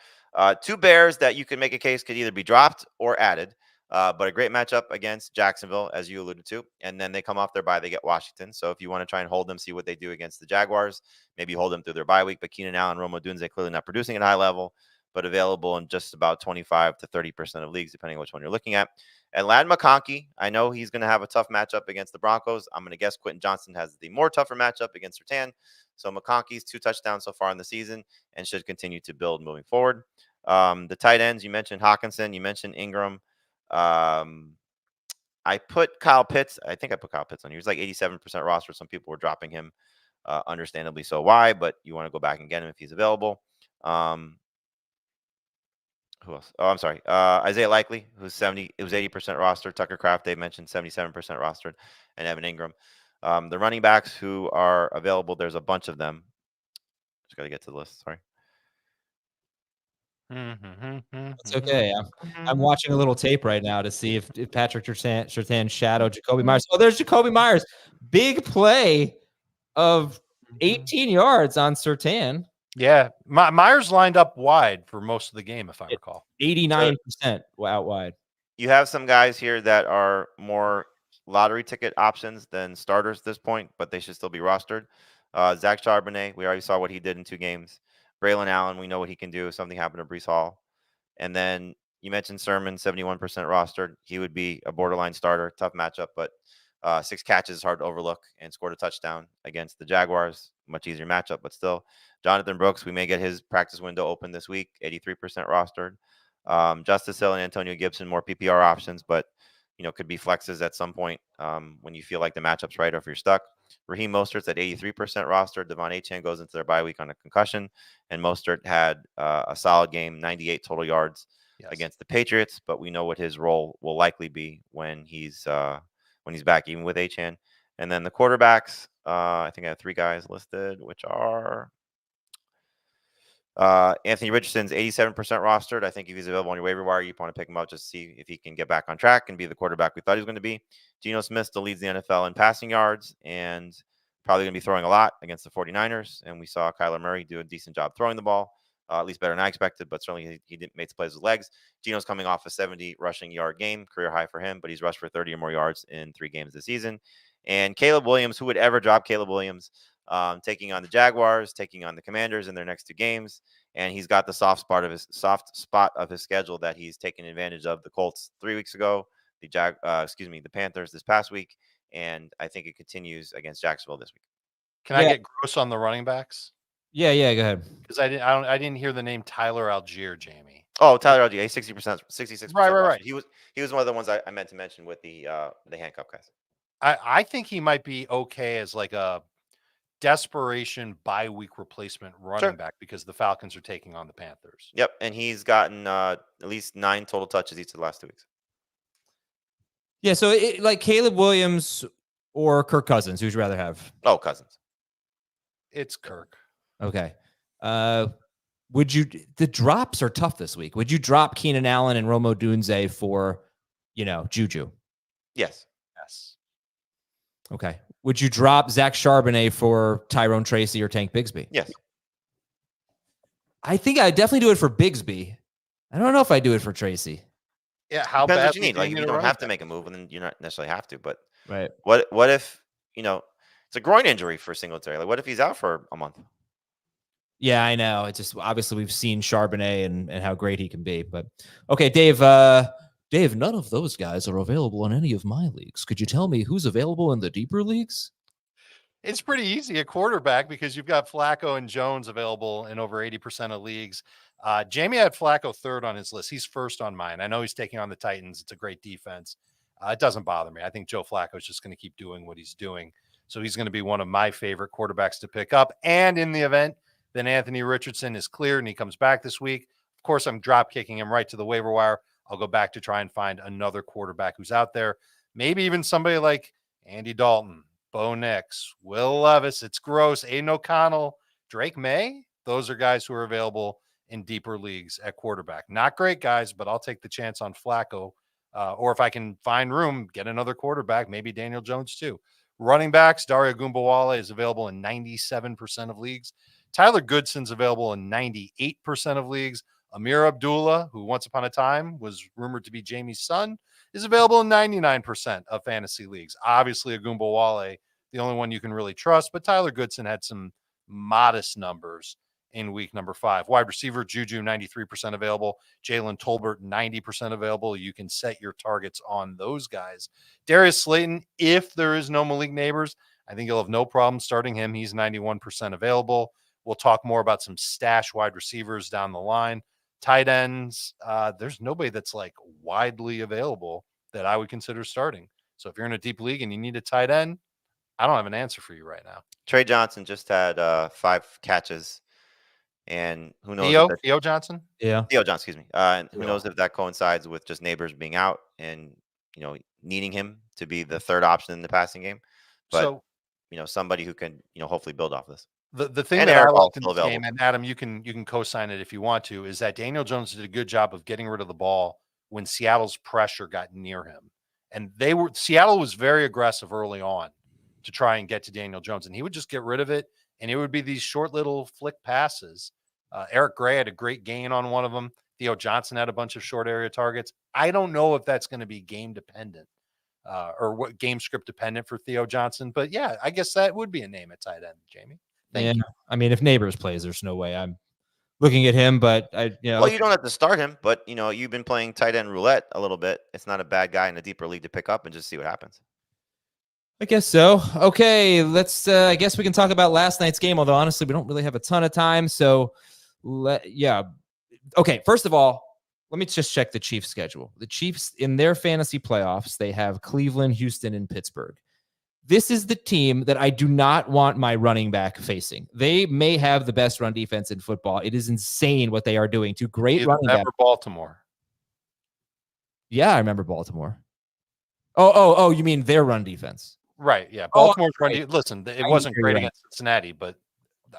2 Bears that you can make a case could either be dropped or added. But a great matchup against Jacksonville, as you alluded to. And then they come off their bye, they get Washington. So if you want to try and hold them, see what they do against the Jaguars, maybe hold them through their bye week. But Keenan Allen, Romeo Dunze clearly not producing at a high level, but available in just about 25 to 30% of leagues, depending on which one you're looking at. And Ladd McConkey, I know he's going to have a tough matchup against the Broncos. I'm going to guess Quentin Johnson has the more tougher matchup against Surtain. So McConkey's 2 touchdowns so far in the season and should continue to build moving forward. The tight ends, you mentioned Hawkinson, you mentioned Ingram. I put Kyle Pitts. I think I put Kyle Pitts on. He was like 87% roster. Some people were dropping him, understandably so. Why? But you want to go back and get him if he's available. Who else? Oh, I'm sorry. Isaiah Likely, who's 80% roster. Tucker Kraft, they mentioned 77% rostered, and Evan Ingram. The running backs who are available, there's a bunch of them. Just got to get to the list. Sorry. It's okay. I'm watching a little tape right now to see if Patrick Surtain shadowed Jacoby Myers. Oh, there's Jacoby Myers. Big play of 18 yards on Surtain. Yeah. Myers lined up wide for most of the game, if I recall. 89% out wide. You have some guys here that are more lottery ticket options than starters at this point, but they should still be rostered. Zach Charbonnet, we already saw what he did in 2 games. Braylon Allen, we know what he can do if something happened to Breece Hall. And then you mentioned Sermon, 71% rostered. He would be a borderline starter. Tough matchup, but 6 catches, hard to overlook, and scored a touchdown against the Jaguars. Much easier matchup, but still. Jonathan Brooks, we may get his practice window open this week, 83% rostered. Justice Hill and Antonio Gibson, more PPR options, but could be flexes at some point when you feel like the matchup's right or if you're stuck. Raheem Mostert's at 83% rostered. Devon Achane goes into their bye week on a concussion, and Mostert had a solid game, 98 total yards against the Patriots. But we know what his role will likely be when he's back, even with Achane. And then the quarterbacks, I think I have 3 guys listed, which are Anthony Richardson's 87% rostered. I think if he's available on your waiver wire, you want to pick him up just to see if he can get back on track and be the quarterback we thought he was going to be. Geno Smith still leads the NFL in passing yards and probably going to be throwing a lot against the 49ers. And we saw Kyler Murray do a decent job throwing the ball, at least better than I expected, but certainly he didn't make plays with legs. Geno's coming off a 70 rushing yard game, career high for him, but he's rushed for 30 or more yards in 3 games this season. And Caleb Williams, who would ever drop Caleb Williams, taking on the Jaguars, taking on the Commanders in their next 2 games. And he's got the soft spot of his schedule that he's taken advantage of. The Colts 3 weeks ago, the Panthers this past week, and I think it continues against Jacksonville this week. Can I get gross on the running backs? Yeah, go ahead. Because I didn't hear the name Tyler Algier, Jamie. Oh, Tyler Algier, 60%, 66%. Right. He was one of the ones I meant to mention with the handcuff guys. I think he might be okay as like a desperation bye week replacement running back because the Falcons are taking on the Panthers. Yep, and he's gotten at least 9 total touches each of the last 2 weeks. Yeah, so like Caleb Williams or Kirk Cousins, who'd you rather have? Oh, Cousins. It's Kirk. Okay. Would you? The drops are tough this week. Would you drop Keenan Allen and Romeo Dunze for, Juju? Yes. Okay. would you drop Zach Charbonnet for Tyrone Tracy or Tank Bigsby? Yes. I think I'd definitely do it for Bigsby. I don't know if I do it for Tracy. Yeah, how Depends bad what you need. Like, if you don't have to make a move, and then you not necessarily have to. But Right. what if, it's a groin injury for Singletary? Like, what if he's out for a month? Yeah, I know. It's just obviously we've seen Charbonnet and how great he can be. But okay, Dave. Dave, none of those guys are available in any of my leagues. Could you tell me who's available in the deeper leagues? It's pretty easy at quarterback because you've got Flacco and Jones available in over 80% of leagues. Jamie had Flacco third on his list. He's first on mine. I know he's taking on the Titans. It's a great defense. It doesn't bother me. I think Joe Flacco is just going to keep doing what he's doing. So he's going to be one of my favorite quarterbacks to pick up. And in the event that Anthony Richardson is cleared and he comes back this week, of course, I'm drop kicking him right to the waiver wire. I'll go back to try and find another quarterback who's out there. Maybe even somebody like Andy Dalton, Bo Nix, Will Levis. It's gross. Aiden O'Connell, Drake May. Those are guys who are available in deeper leagues at quarterback. Not great guys, but I'll take the chance on Flacco. Or if I can find room, get another quarterback, maybe Daniel Jones too. Running backs, Dario Gumbawale is available in 97% of leagues. Tyler Goodson's available in 98% of leagues. Amir Abdullah, who once upon a time was rumored to be Jamie's son, is available in 99% of fantasy leagues. Obviously, Agumbawale, the only one you can really trust, but Tyler Goodson had some modest numbers in week number 5. Wide receiver, Juju, 93% available. Jalen Tolbert, 90% available. You can set your targets on those guys. Darius Slayton, if there is no Malik Neighbors, I think you'll have no problem starting him. He's 91% available. We'll talk more about some stash wide receivers down the line. Tight ends, there's nobody that's like widely available that I would consider starting. So if you're in a deep league and you need a tight end, I don't have an answer for you right now. Trey Johnson just had 5 catches, and who knows? Theo Johnson? Yeah. Theo Johnson, excuse me. And who knows if that coincides with just Neighbors being out and, needing him to be the third option in the passing game. But, So, somebody who can, hopefully build off this. The thing And that I Eric liked in also this game, available. and Adam, you can co-sign it if you want to, is that Daniel Jones did a good job of getting rid of the ball when Seattle's pressure got near him. And Seattle was very aggressive early on to try and get to Daniel Jones, and he would just get rid of it, and it would be these short little flick passes. Eric Gray had a great gain on one of them. Theo Johnson had a bunch of short area targets. I don't know if that's going to be game dependent or what game script dependent for Theo Johnson, but yeah, I guess that would be a name at tight end, Jamie. Thank you. I mean, if Neighbors plays, there's no way I'm looking at him, but Well, you don't have to start him, but you've been playing tight end roulette a little bit. It's not a bad guy in a deeper league to pick up and just see what happens. I guess so. Okay, let's. I guess we can talk about last night's game. Although honestly, we don't really have a ton of time. So, Okay. First of all, let me just check the Chiefs' schedule. The Chiefs in their fantasy playoffs, they have Cleveland, Houston, and Pittsburgh. This is the team that I do not want my running back facing. They may have the best run defense in football. It is insane what they are doing to great running back. Baltimore. Yeah, I remember Baltimore. Oh, you mean their run defense? Right. Yeah. Baltimore's run D. Right. Listen, it wasn't great against Cincinnati, but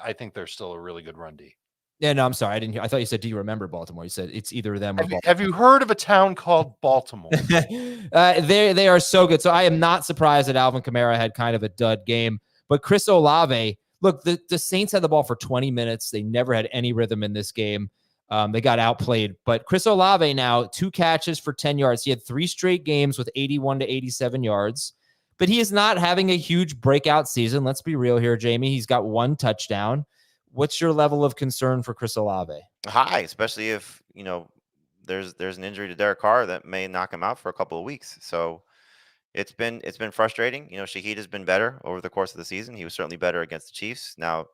I think they're still a really good run D. Yeah, no, I'm sorry. I didn't hear. I thought you said, do you remember Baltimore? You said it's either them or Baltimore. Have you heard of a town called Baltimore? They are so good. So I am not surprised that Alvin Kamara had kind of a dud game. But Chris Olave, look, the Saints had the ball for 20 minutes. They never had any rhythm in this game. They got outplayed. But Chris Olave now, 2 catches for 10 yards. He had 3 straight games with 81 to 87 yards. But he is not having a huge breakout season. Let's be real here, Jamie. He's got 1 touchdown. What's your level of concern for Chris Olave? High, especially if, there's an injury to Derek Carr that may knock him out for a couple of weeks. So it's been frustrating. Shaheed has been better over the course of the season. He was certainly better against the Chiefs. Now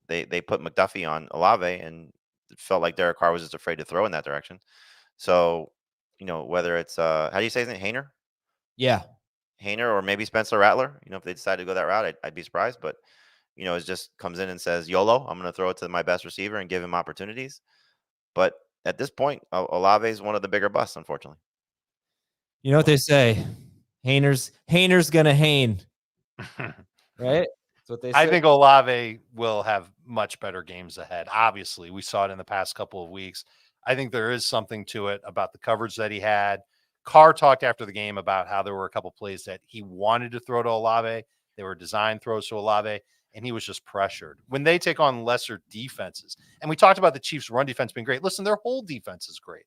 they put McDuffie on Olave, and it felt like Derek Carr was just afraid to throw in that direction. So, whether it's how do you say his name? Haener? Yeah. Haener or maybe Spencer Rattler. If they decide to go that route, I'd be surprised. But it just comes in and says, YOLO, I'm going to throw it to my best receiver and give him opportunities. But at this point, Olave is one of the bigger busts, unfortunately. You know what they say? Haener's going to Hain. Right? That's what they say. I think Olave will have much better games ahead. Obviously, we saw it in the past couple of weeks. I think there is something to it about the coverage that he had. Carr talked after the game about how there were a couple plays that he wanted to throw to Olave, They were designed throws to Olave, and he was just pressured. When they take on lesser defenses, and we talked about the Chiefs' run defense being great. Listen, their whole defense is great.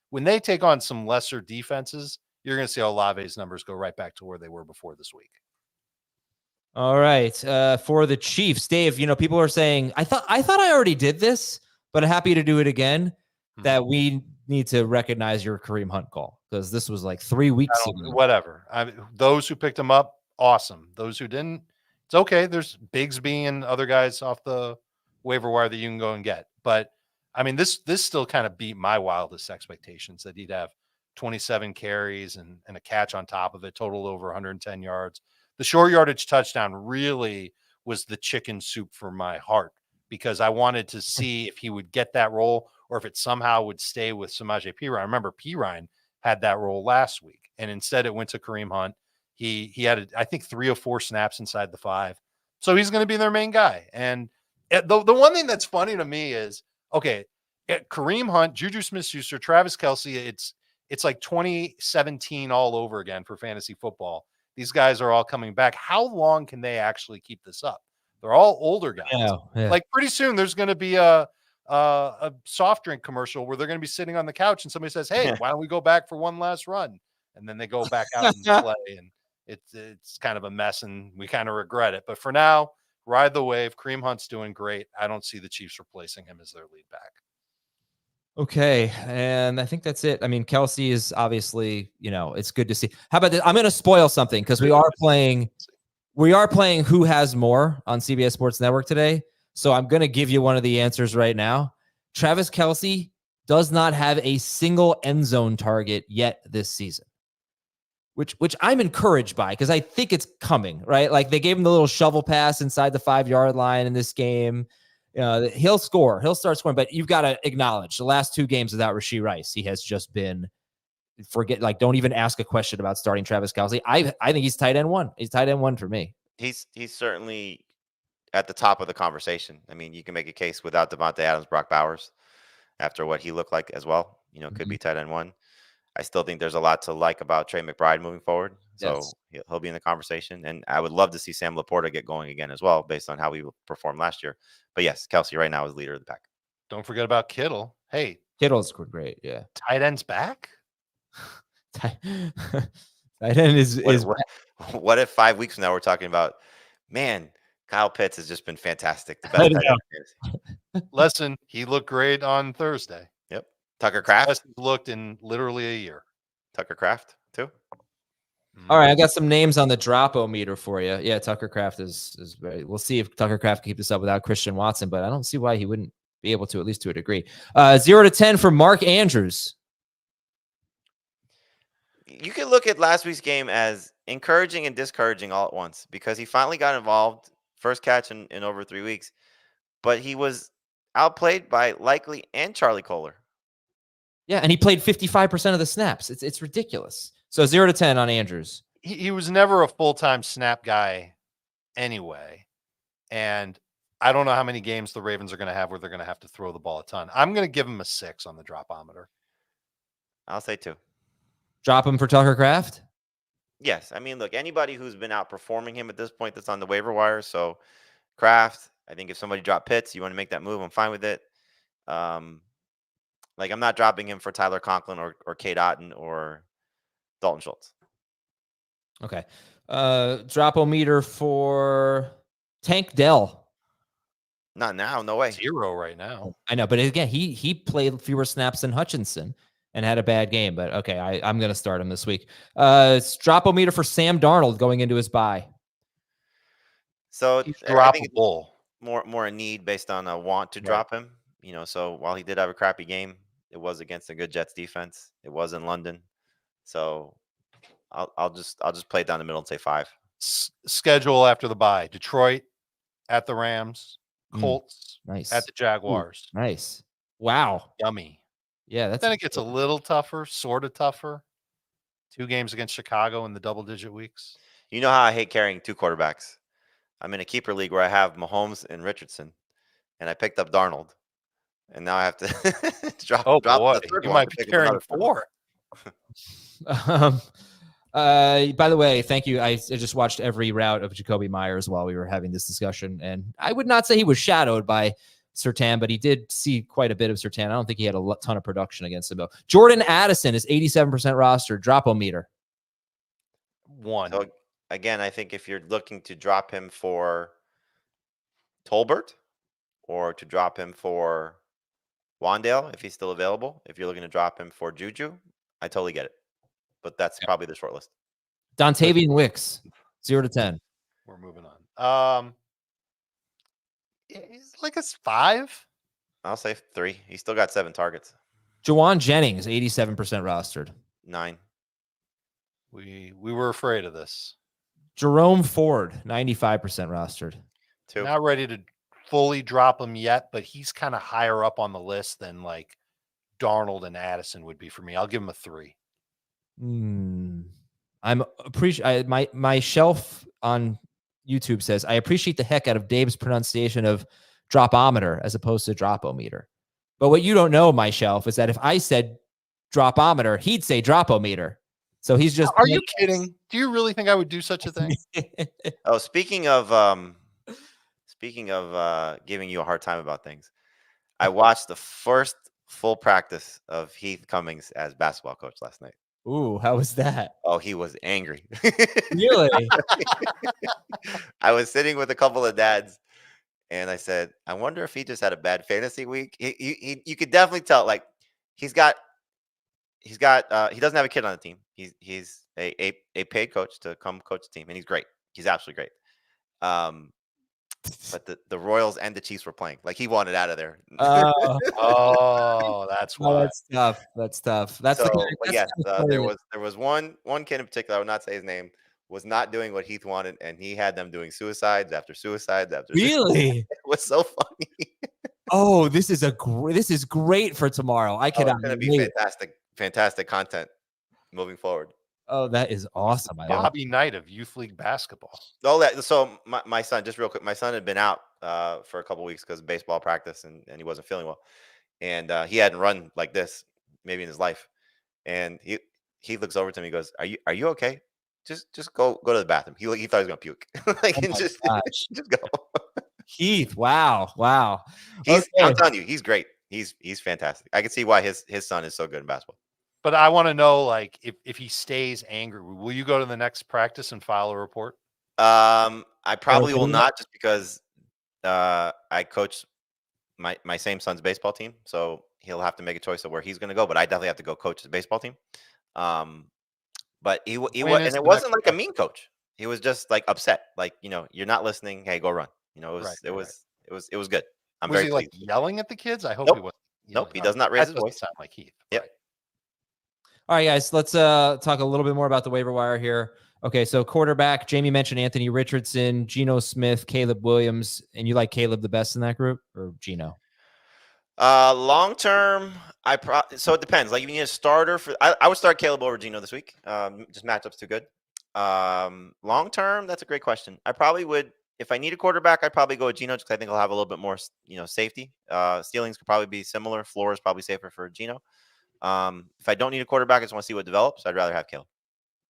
When they take on some lesser defenses, you're going to see Olave's numbers go right back to where they were before this week. All right. For the Chiefs, Dave, people are saying, I thought I already did this, but I'm happy to do it again, that we need to recognize your Kareem Hunt call, because this was like 3 weeks ago. Whatever. Those who picked him up, awesome. Those who didn't, it's okay. There's Bigsby and other guys off the waiver wire that you can go and get. But, this still kind of beat my wildest expectations that he'd have 27 carries and a catch on top of it, total over 110 yards. The short yardage touchdown really was the chicken soup for my heart, because I wanted to see if he would get that role or if it somehow would stay with Samaje Perine. I remember Perine had that role last week, and instead it went to Kareem Hunt. He had, I think, 3 or 4 snaps inside the 5. So he's going to be their main guy. And the one thing that's funny to me is, okay, Kareem Hunt, Juju Smith-Schuster, Travis Kelce, it's like 2017 all over again for fantasy football. These guys are all coming back. How long can they actually keep this up? They're all older guys. Yeah. Like pretty soon there's going to be a soft drink commercial where they're going to be sitting on the couch and somebody says, hey, why don't we go back for one last run? And then they go back out and play, and it's kind of a mess, and we kind of regret it. But for now, ride the wave. Kareem Hunt's doing great. I don't see the Chiefs replacing him as their lead back. Okay, and I think that's it. Kelce is obviously, it's good to see. How about this? I'm going to spoil something, because we are playing Who Has More on CBS Sports Network today. So I'm going to give you one of the answers right now. Travis Kelce does not have a single end zone target yet this season, which I'm encouraged by, because I think it's coming, right? Like, they gave him the little shovel pass inside the 5-yard line in this game. He'll score. He'll start scoring, but you've got to acknowledge the last 2 games without Rashee Rice, he has just been don't even ask a question about starting Travis Kelce. I think he's tight end 1. He's tight end 1 for me. He's certainly at the top of the conversation. You can make a case without Devontae Adams, Brock Bowers, after what he looked like as well. Could be tight end 1. I still think there's a lot to like about Trey McBride moving forward. So he'll be in the conversation. And I would love to see Sam Laporta get going again as well, based on how he performed last year. But yes, Kelce right now is leader of the pack. Don't forget about Kittle. Hey, Kittle's great. Yeah. Tight end's back. Tight end is what if 5 weeks from now we're talking about, man, Kyle Pitts has just been fantastic. Listen, he looked great on Thursday. Yep. Tucker Kraft. Best he's looked in literally a year. Tucker Kraft too. All right, I got some names on the drop-o-meter for you. Yeah, Tucker Kraft is very. We'll see if Tucker Kraft can keep this up without Christian Watson, but I don't see why he wouldn't be able to, at least to a degree. 0 to 10 for Mark Andrews. You could look at last week's game as encouraging and discouraging all at once, because he finally got involved, first catch in over 3 weeks, but he was outplayed by Likely and Charlie Kohler. Yeah, and he played 55% of the snaps. It's ridiculous. So 0 to 10 on Andrews. He was never a full-time snap guy anyway. And I don't know how many games the Ravens are going to have where they're going to have to throw the ball a ton. I'm going to give him a 6 on the drop-ometer. I'll say 2. Drop him for Tucker Kraft? Yes. Look, anybody who's been outperforming him at this point that's on the waiver wire. So Kraft, I think if somebody dropped Pitts, you want to make that move, I'm fine with it. I'm not dropping him for Tyler Conklin or Cade Otton or Dalton Schultz. Okay. Drop-o-meter for Tank Dell. Not now. No way. 0 right now. I know, but again, he played fewer snaps than Hutchinson and had a bad game. But okay, I'm going to start him this week. Drop-o-meter for Sam Darnold going into his bye. So he's droppable. More a need based on a want to drop him. So while he did have a crappy game, it was against a good Jets defense. It was in London. So I'll just play it down the middle and say 5. Schedule after the bye: Detroit at the Rams, Colts nice at the Jaguars. Ooh, nice. Wow. Yummy. Yeah, then it gets a little tougher, sort of tougher. 2 games against Chicago in the double-digit weeks. You know how I hate carrying 2 quarterbacks. I'm in a keeper league where I have Mahomes and Richardson, and I picked up Darnold, and now I have to drop. Oh drop boy, the third you one might be carrying 4. By the way, thank you. I just watched every route of Jacoby Myers while we were having this discussion, and I would not say he was shadowed by Surtain, but he did see quite a bit of Surtain. I don't think he had a ton of production against him, though. Jordan Addison is 87% roster. Drop-o-meter. 1. So again, I think if you're looking to drop him for Tolbert or to drop him for Wan'Dale, if he's still available, if you're looking to drop him for Juju, I totally get it. But that's probably the short list. Dontavian Wicks, 0 to 10. We're moving on. He's like a 5. I'll say 3. He's still got 7 targets. Jawan Jennings, 87% rostered. 9. We were afraid of this. Jerome Ford, 95% rostered. 2. Not ready to fully drop him yet, but he's kind of higher up on the list than like Darnold and Addison would be for me. I'll give him a 3. I'm appreciate my shelf on YouTube says I appreciate the heck out of Dave's pronunciation of dropometer as opposed to dropometer. But what you don't know, my shelf, is that if I said dropometer, he'd say dropometer. So he's just. Are you kidding? Do you really think I would do such a thing? Oh, speaking of giving you a hard time about things, I watched the first full practice of Heath Cummings as basketball coach last night. Ooh, how was that? Oh, he was angry. Really? I was sitting with a couple of dads, and I said, "I wonder if he just had a bad fantasy week." You could definitely tell, like he doesn't have a kid on the team. He's a paid coach to come coach the team, and he's great. He's absolutely great. But the Royals and the Chiefs were playing. Like he wanted out of there. Oh, that's why. Oh, that's tough. That's tough. That's so, the but yes, there was one kid in particular. I would not say his name. Was not doing what Heath wanted, and he had them doing suicides after suicides after. Really? It was so funny. Oh, this is great for tomorrow. I cannot. It's going to be fantastic content moving forward. Oh, that is awesome. Bobby Knight of Youth League Basketball. So my son, just real quick, my son had been out for a couple of weeks because of baseball practice, and he wasn't feeling well, and he hadn't run like this maybe in his life, and he looks over to me and goes, "Are you okay? Just go to the bathroom." He thought he was gonna puke. Like just go. Heath, wow. I'm telling you, he's great. He's fantastic. I can see why his son is so good in basketball. But I want to know, like, if he stays angry, will you go to the next practice and file a report? I probably will not, just because I coach my same son's baseball team, so he'll have to make a choice of where he's going to go. But I definitely have to go coach his baseball team. But he was, and it wasn't like a mean coach. He was just like upset, like, you're not listening. Hey, go run. It was good. I'm was very he pleased. like yelling at the kids? I hope Nope. he wasn't. Nope, he does not raise his voice. Sound like Heath. Yep. Right. All right, guys, let's talk a little bit more about the waiver wire here. Okay, so quarterback, Jamie mentioned Anthony Richardson, Geno Smith, Caleb Williams, and you like Caleb the best in that group, or Geno? Long term, so it depends. Like, if you need a starter I would start Caleb over Geno this week. Just matchups too good. Long term, that's a great question. I probably would, if I need a quarterback, I'd probably go with Geno, because I think I'll have a little bit more, safety. Ceilings could probably be similar. Floor is probably safer for Geno. If I don't need a quarterback, I just want to see what develops. I'd rather have Caleb.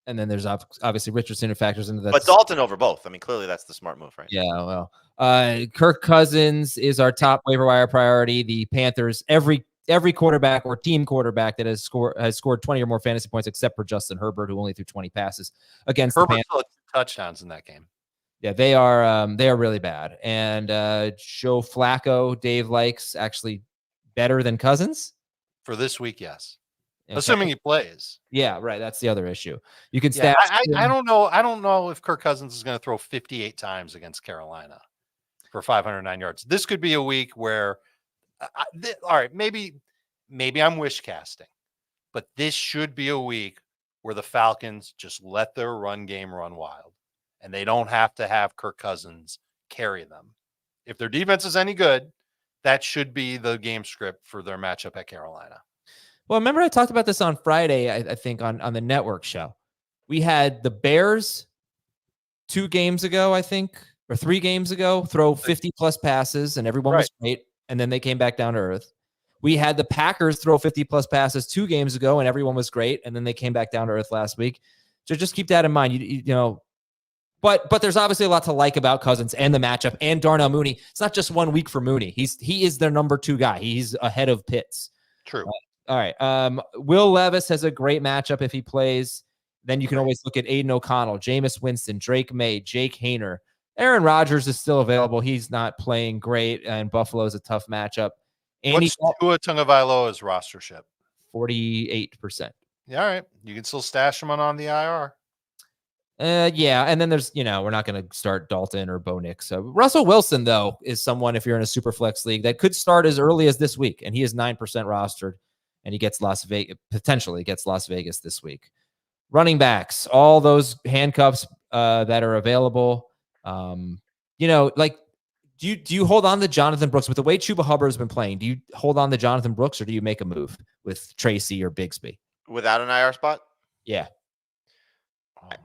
And then there's obviously Richardson who factors into that. But Dalton over both. I mean, clearly that's the smart move, right? Yeah, well, Kirk Cousins is our top waiver wire priority. The Panthers, every quarterback or team quarterback that has scored 20 or more fantasy points, except for Justin Herbert, who only threw 20 passes against the Panthers. Herbert touchdowns in that game. Yeah, they are really bad. And Joe Flacco, Dave likes actually better than Cousins For this week, yes. Okay. Assuming he plays. Yeah, right. That's the other issue. You can Yeah, stat. I don't know. I don't know if Kirk Cousins is going to throw 58 times against Carolina for 509 yards. This could be a week where, all right, maybe I'm wish casting, but this should be a week where the Falcons just let their run game run wild, and they don't have to have Kirk Cousins carry them. If their defense is any good, that should be the game script for their matchup at Carolina. Well, remember I talked about this on Friday, I think on the network show. We had the Bears 2 games ago, I think, or 3 games ago, throw 50-plus passes, and everyone was great, and then they came back down to earth. We had the Packers throw 50-plus passes 2 games ago, and everyone was great, and then they came back down to earth last week. So just keep that in mind. You know, but there's obviously a lot to like about Cousins and the matchup and Darnell Mooney. It's not just 1 week for Mooney. He is their number 2 guy. He's ahead of Pitts. True. All right. Will Levis has a great matchup if he plays. Then you can always look at Aiden O'Connell, Jameis Winston, Drake May, Jake Hayner. Aaron Rodgers is still available. He's not playing great, and Buffalo is a tough matchup. What's Tua Tagovailoa's rostership? 48%. Yeah, all right. You can still stash him on the IR. Yeah, and then there's, we're not going to start Dalton or Bo Nix. So Russell Wilson, though, is someone, if you're in a super flex league, that could start as early as this week, and he is 9% rostered, and he gets potentially gets Las Vegas this week. Running backs, all those handcuffs that are available. Do you hold on to Jonathan Brooks with the way Chuba Hubbard has been playing? Do you hold on to Jonathan Brooks, or do you make a move with Tracy or Bigsby Without an IR spot? Yeah.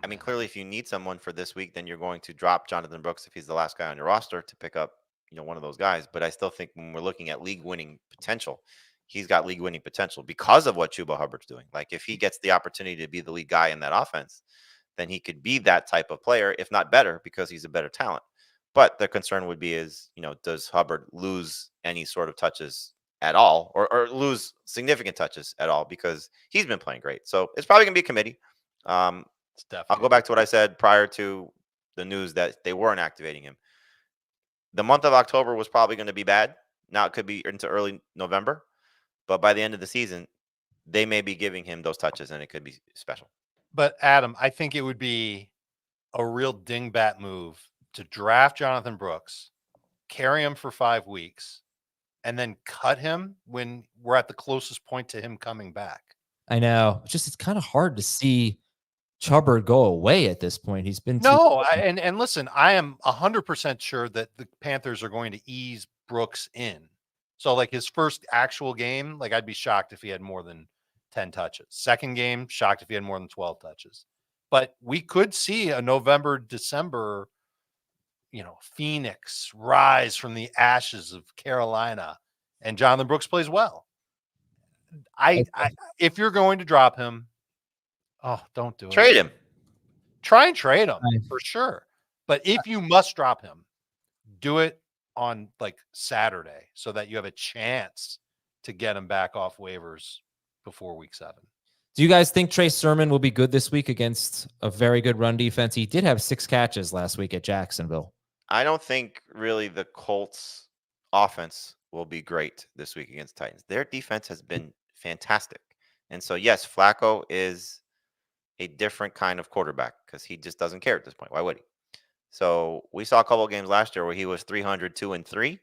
I mean, clearly, if you need someone for this week, then you're going to drop Jonathan Brooks if he's the last guy on your roster to pick up, one of those guys. But I still think when we're looking at league winning potential, he's got league winning potential because of what Chuba Hubbard's doing. Like, if he gets the opportunity to be the lead guy in that offense, then he could be that type of player, if not better, because he's a better talent. But the concern would be does Hubbard lose any sort of touches at all, or lose significant touches at all, because he's been playing great. So it's probably going to be a committee. I'll go back to what I said prior to the news that they weren't activating him. The month of October was probably going to be bad. Now it could be into early November, but by the end of the season, they may be giving him those touches, and it could be special. But Adam, I think it would be a real dingbat move to draft Jonathan Brooks, carry him for 5 weeks, and then cut him when we're at the closest point to him coming back. I know. It's kind of hard to see Chubbard go away at this point. He's been and listen, I am 100% sure that the Panthers are going to ease Brooks in. So like his first actual game, like I'd be shocked if he had more than 10 touches. Second game, shocked if he had more than 12 touches. But we could see a November, December, Phoenix rise from the ashes of Carolina, and Jonathan Brooks plays well. If you're going to drop him, don't do it. Trade him. Try and trade him for sure. But if you must drop him, do it on like Saturday so that you have a chance to get him back off waivers before week 7. Do you guys think Trey Sermon will be good this week against a very good run defense? He did have 6 catches last week at Jacksonville. I don't think really the Colts offense will be great this week against Titans. Their defense has been fantastic. And so, yes, Flacco is a different kind of quarterback because he just doesn't care at this point. Why would he? So we saw a couple of games last year where he was 302-3.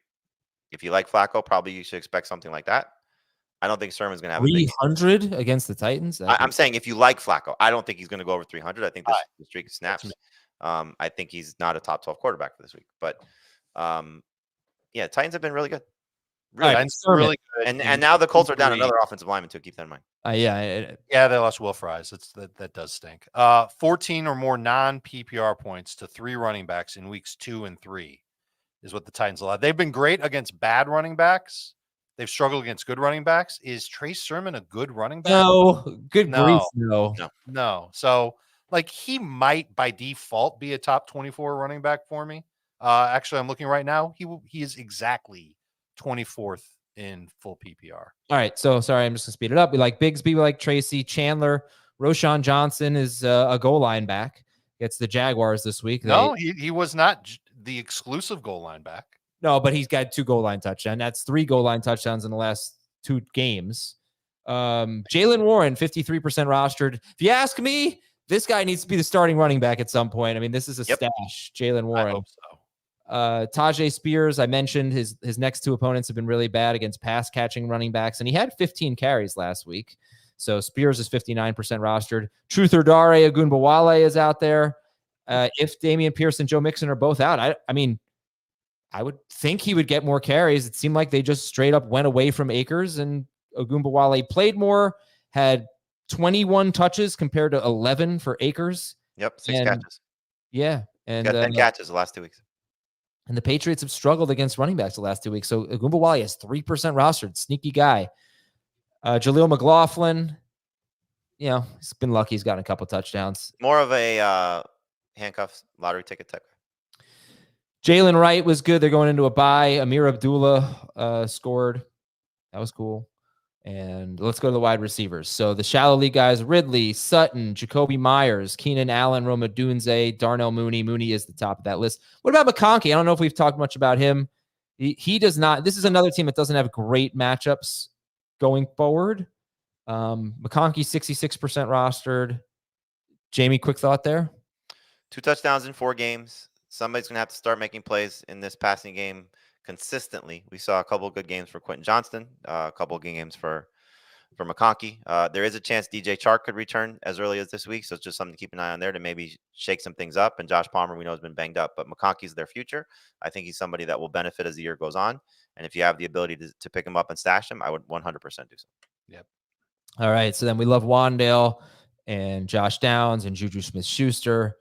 If you like Flacco, probably you should expect something like that. I don't think Sermon's going to have 300 against the Titans. I'm saying if you like Flacco, I don't think he's going to go over 300. I think the streak snaps. I think he's not a top 12 quarterback for this week. But Titans have been really good. Really good. And now the Colts are down another offensive lineman too. Keep that in mind. They lost Will Fries. That does stink. 14 or more non-PPR points to 3 running backs in weeks 2 and 3 is what the Titans allowed. They've been great against bad running backs. They've struggled against good running backs. Is Trey Sermon a good running back? No. Good grief, no. So like he might by default be a top 24 running back for me. Actually, I'm looking right now. He is exactly 24th in full PPR. All right. So sorry, I'm just gonna speed it up. We like Bigsby, we like Tracy, Chandler, Roshan Johnson is a goal line back. Gets the Jaguars this week. He was not the exclusive goal line back. No, but he's got 2 goal line touchdowns. That's 3 goal line touchdowns in the last 2 games. Jalen Warren, 53% rostered. If you ask me, this guy needs to be the starting running back at some point. I mean, this is a stash. Jalen Warren. I hope so. Tajay Spears, I mentioned his next 2 opponents have been really bad against pass catching running backs, and he had 15 carries last week. So Spears is 59% rostered. Truth or Dare Ogunbowale is out there. If Damian Pierce and Joe Mixon are both out, I mean, I would think he would get more carries. It seemed like they just straight up went away from Akers, and Ogunbowale played more, had 21 touches compared to 11 for Akers. Yep, 6 catches. Yeah. And got 10 catches the last 2 weeks. And the Patriots have struggled against running backs the last 2 weeks. So Ogunbowale is 3% rostered. Sneaky guy. Jaleel McLaughlin. he's been lucky. He's gotten a couple touchdowns. More of a handcuffs lottery ticket type. Jalen Wright was good. They're going into a bye. Amir Abdullah scored. That was cool. And let's go to the wide receivers. So the shallow league guys, Ridley, Sutton, Jacoby Myers, Keenan Allen, Roma Dunze, Darnell Mooney. Mooney is the top of that list. What about McConkey? I don't know if we've talked much about him. He does not. This is another team that doesn't have great matchups going forward. McConkey, 66% rostered. Jamie, quick thought there? 2 touchdowns in 4 games. Somebody's going to have to start making plays in this passing game consistently. We saw a couple of good games for Quentin Johnston, a couple of good games for McConkey. There is a chance DJ Chark could return as early as this week, so it's just something to keep an eye on there to maybe shake some things up. And Josh Palmer, we know, has been banged up, but McConkey's their future. I think he's somebody that will benefit as the year goes on. And if you have the ability to pick him up and stash him, I would 100% do so. Yep. All right, so then we love Wan'Dale and Josh Downs and Juju Smith-Schuster.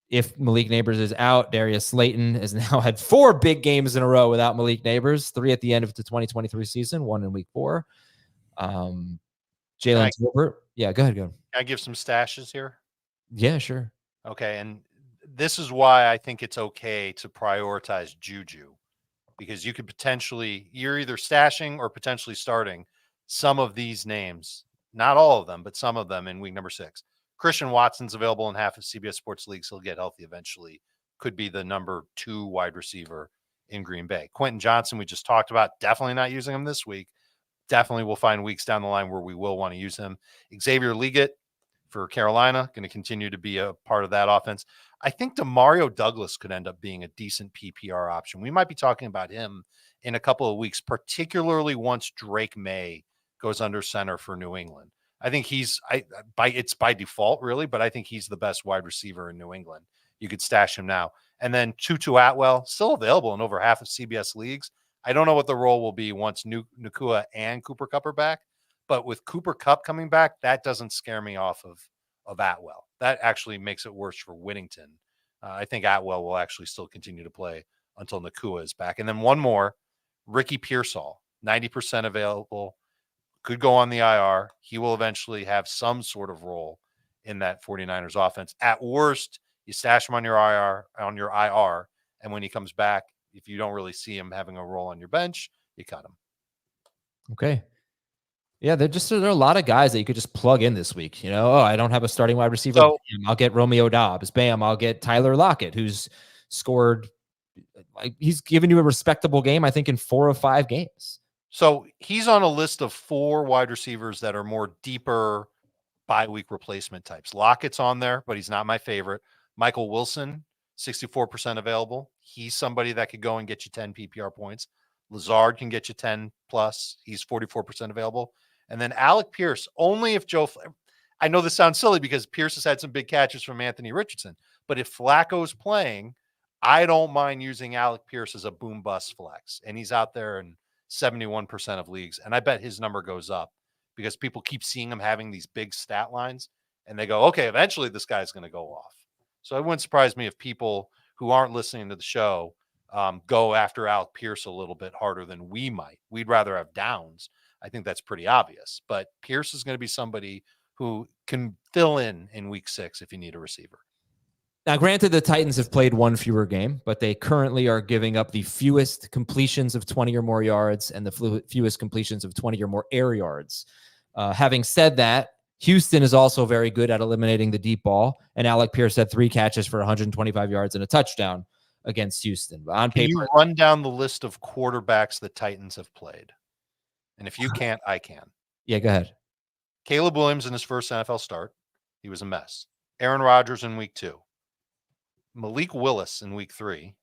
If Malik Neighbors is out, Darius Slayton has now had 4 big games in a row without Malik Neighbors, 3 at the end of the 2023 season, 1 in week 4. Jalen Tolbert. Yeah, go ahead. Can I give some stashes here? Yeah, sure. Okay, and this is why I think it's okay to prioritize Juju, because you could potentially, you're either stashing or potentially starting some of these names, not all of them, but some of them in week number 6. Christian Watson's available in half of CBS Sports leagues. He'll get healthy eventually. Could be the number 2 wide receiver in Green Bay. Quentin Johnson, we just talked about, definitely not using him this week. Definitely we'll find weeks down the line where we will want to use him. Xavier Leggett for Carolina, going to continue to be a part of that offense. I think DeMario Douglas could end up being a decent PPR option. We might be talking about him in a couple of weeks, particularly once Drake May goes under center for New England. I think it's by default, really, but I think he's the best wide receiver in New England. You could stash him now. And then Tutu Atwell, still available in over half of CBS leagues. I don't know what the role will be once Nakua and Cooper Kupp are back, but with Cooper Kupp coming back, that doesn't scare me off of Atwell. That actually makes it worse for Whittington. I think Atwell will actually still continue to play until Nakua is back. And then one more, Ricky Pearsall, 90% available. Could go on the IR. He will eventually have some sort of role in that 49ers offense. At worst, you stash him on your IR, and when he comes back, if you don't really see him having a role on your bench, you cut him. Okay. Yeah, there are a lot of guys that you could just plug in this week. I don't have a starting wide receiver. So, I'll get Romeo Doubs. Bam, I'll get Tyler Lockett, who's scored. He's given you a respectable game, I think, in 4 of 5 games. So he's on a list of 4 wide receivers that are more deeper bye-week replacement types. Lockett's on there, but he's not my favorite. Michael Wilson, 64% available. He's somebody that could go and get you 10 PPR points. Lazard can get you 10 plus. He's 44% available. And then Alec Pierce, only if I know this sounds silly because Pierce has had some big catches from Anthony Richardson, but if Flacco's playing, I don't mind using Alec Pierce as a boom bust flex. And he's out there in 71% of leagues. And I bet his number goes up because people keep seeing him having these big stat lines and they go, okay, eventually this guy's going to go off. So it wouldn't surprise me if people who aren't listening to the show go after Alec Pierce a little bit harder than we might. We'd rather have Downs. I think that's pretty obvious, but Pierce is going to be somebody who can fill in week 6 if you need a receiver. Now, granted, the Titans have played 1 fewer game, but they currently are giving up the fewest completions of 20 or more yards and the fewest completions of 20 or more air yards. Having said that, Houston is also very good at eliminating the deep ball, and Alec Pierce had 3 catches for 125 yards and a touchdown against Houston. But on paper, can you run down the list of quarterbacks the Titans have played? And if you can't, I can. Yeah, go ahead. Caleb Williams in his first NFL start, he was a mess. Aaron Rodgers in week 2. Malik Willis in week 3,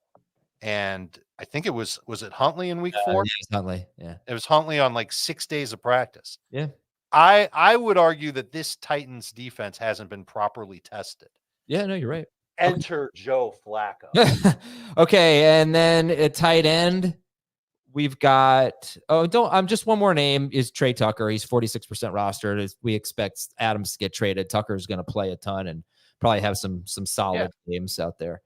and I think it was it Huntley in week 4? Yeah, it was Huntley. Yeah, it was Huntley on like 6 days of practice. Yeah, I would argue that this Titans defense hasn't been properly tested. Yeah, no, you're right. Enter Joe Flacco. Okay, and then at tight end, we've got just one more name is Trey Tucker. He's 46% rostered. We expect Adams to get traded. Tucker's going to play a ton and probably have some solid games out there.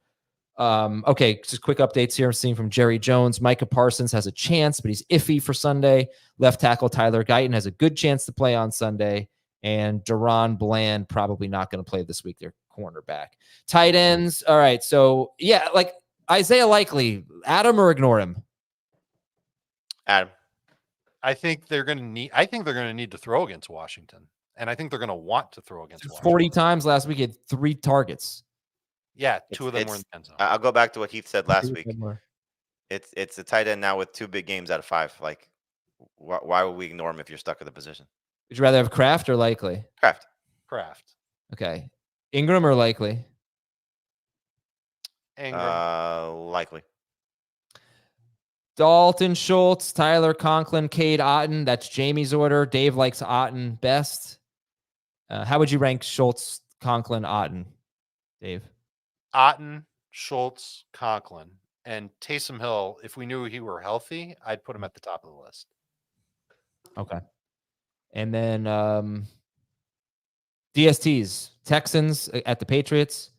Okay, just quick updates here. I'm seeing from Jerry Jones. Micah Parsons has a chance, but he's iffy for Sunday. Left tackle Tyler Guyton has a good chance to play on Sunday. And Deron Bland probably not going to play this week. Their cornerback. Tight ends. All right. So, yeah, like Isaiah Likely, Adam or ignore him? Adam. I think they're going to need to throw against Washington. And I think they're going to want to throw against Washington. 40 times last week. He had 3 targets. Yeah, 2 of them were in the end zone. I'll go back to what Heath said last week. It's a tight end now with 2 big games out of 5. Like, why would we ignore him if you're stuck at the position? Would you rather have Kraft or Likely? Kraft. Okay. Ingram or Likely? Likely. Dalton, Schultz, Tyler, Conklin, Cade, Otton. That's Jamie's order. Dave likes Otton best. How would you rank Schultz, Conklin, Otton, Dave? Otton, Schultz, Conklin, and Taysom Hill. If we knew he were healthy, I'd put him at the top of the list. Okay. And then DSTs, Texans at the Patriots,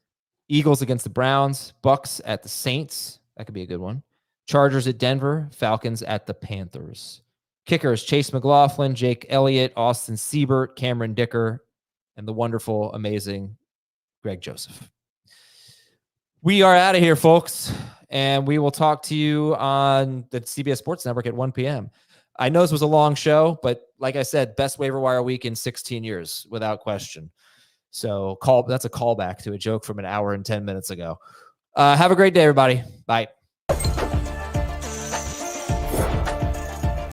Eagles against the Browns, Bucks at the Saints. That could be a good one. Chargers at Denver, Falcons at the Panthers. Kickers, Chase McLaughlin, Jake Elliott, Austin Siebert, Cameron Dicker, and the wonderful, amazing Greg Joseph. We are out of here, folks, and we will talk to you on the CBS Sports Network at 1 p.m. I know this was a long show, but like I said, best waiver wire week in 16 years, without question. So that's a callback to a joke from an hour and 10 minutes ago. Have a great day, everybody. Bye.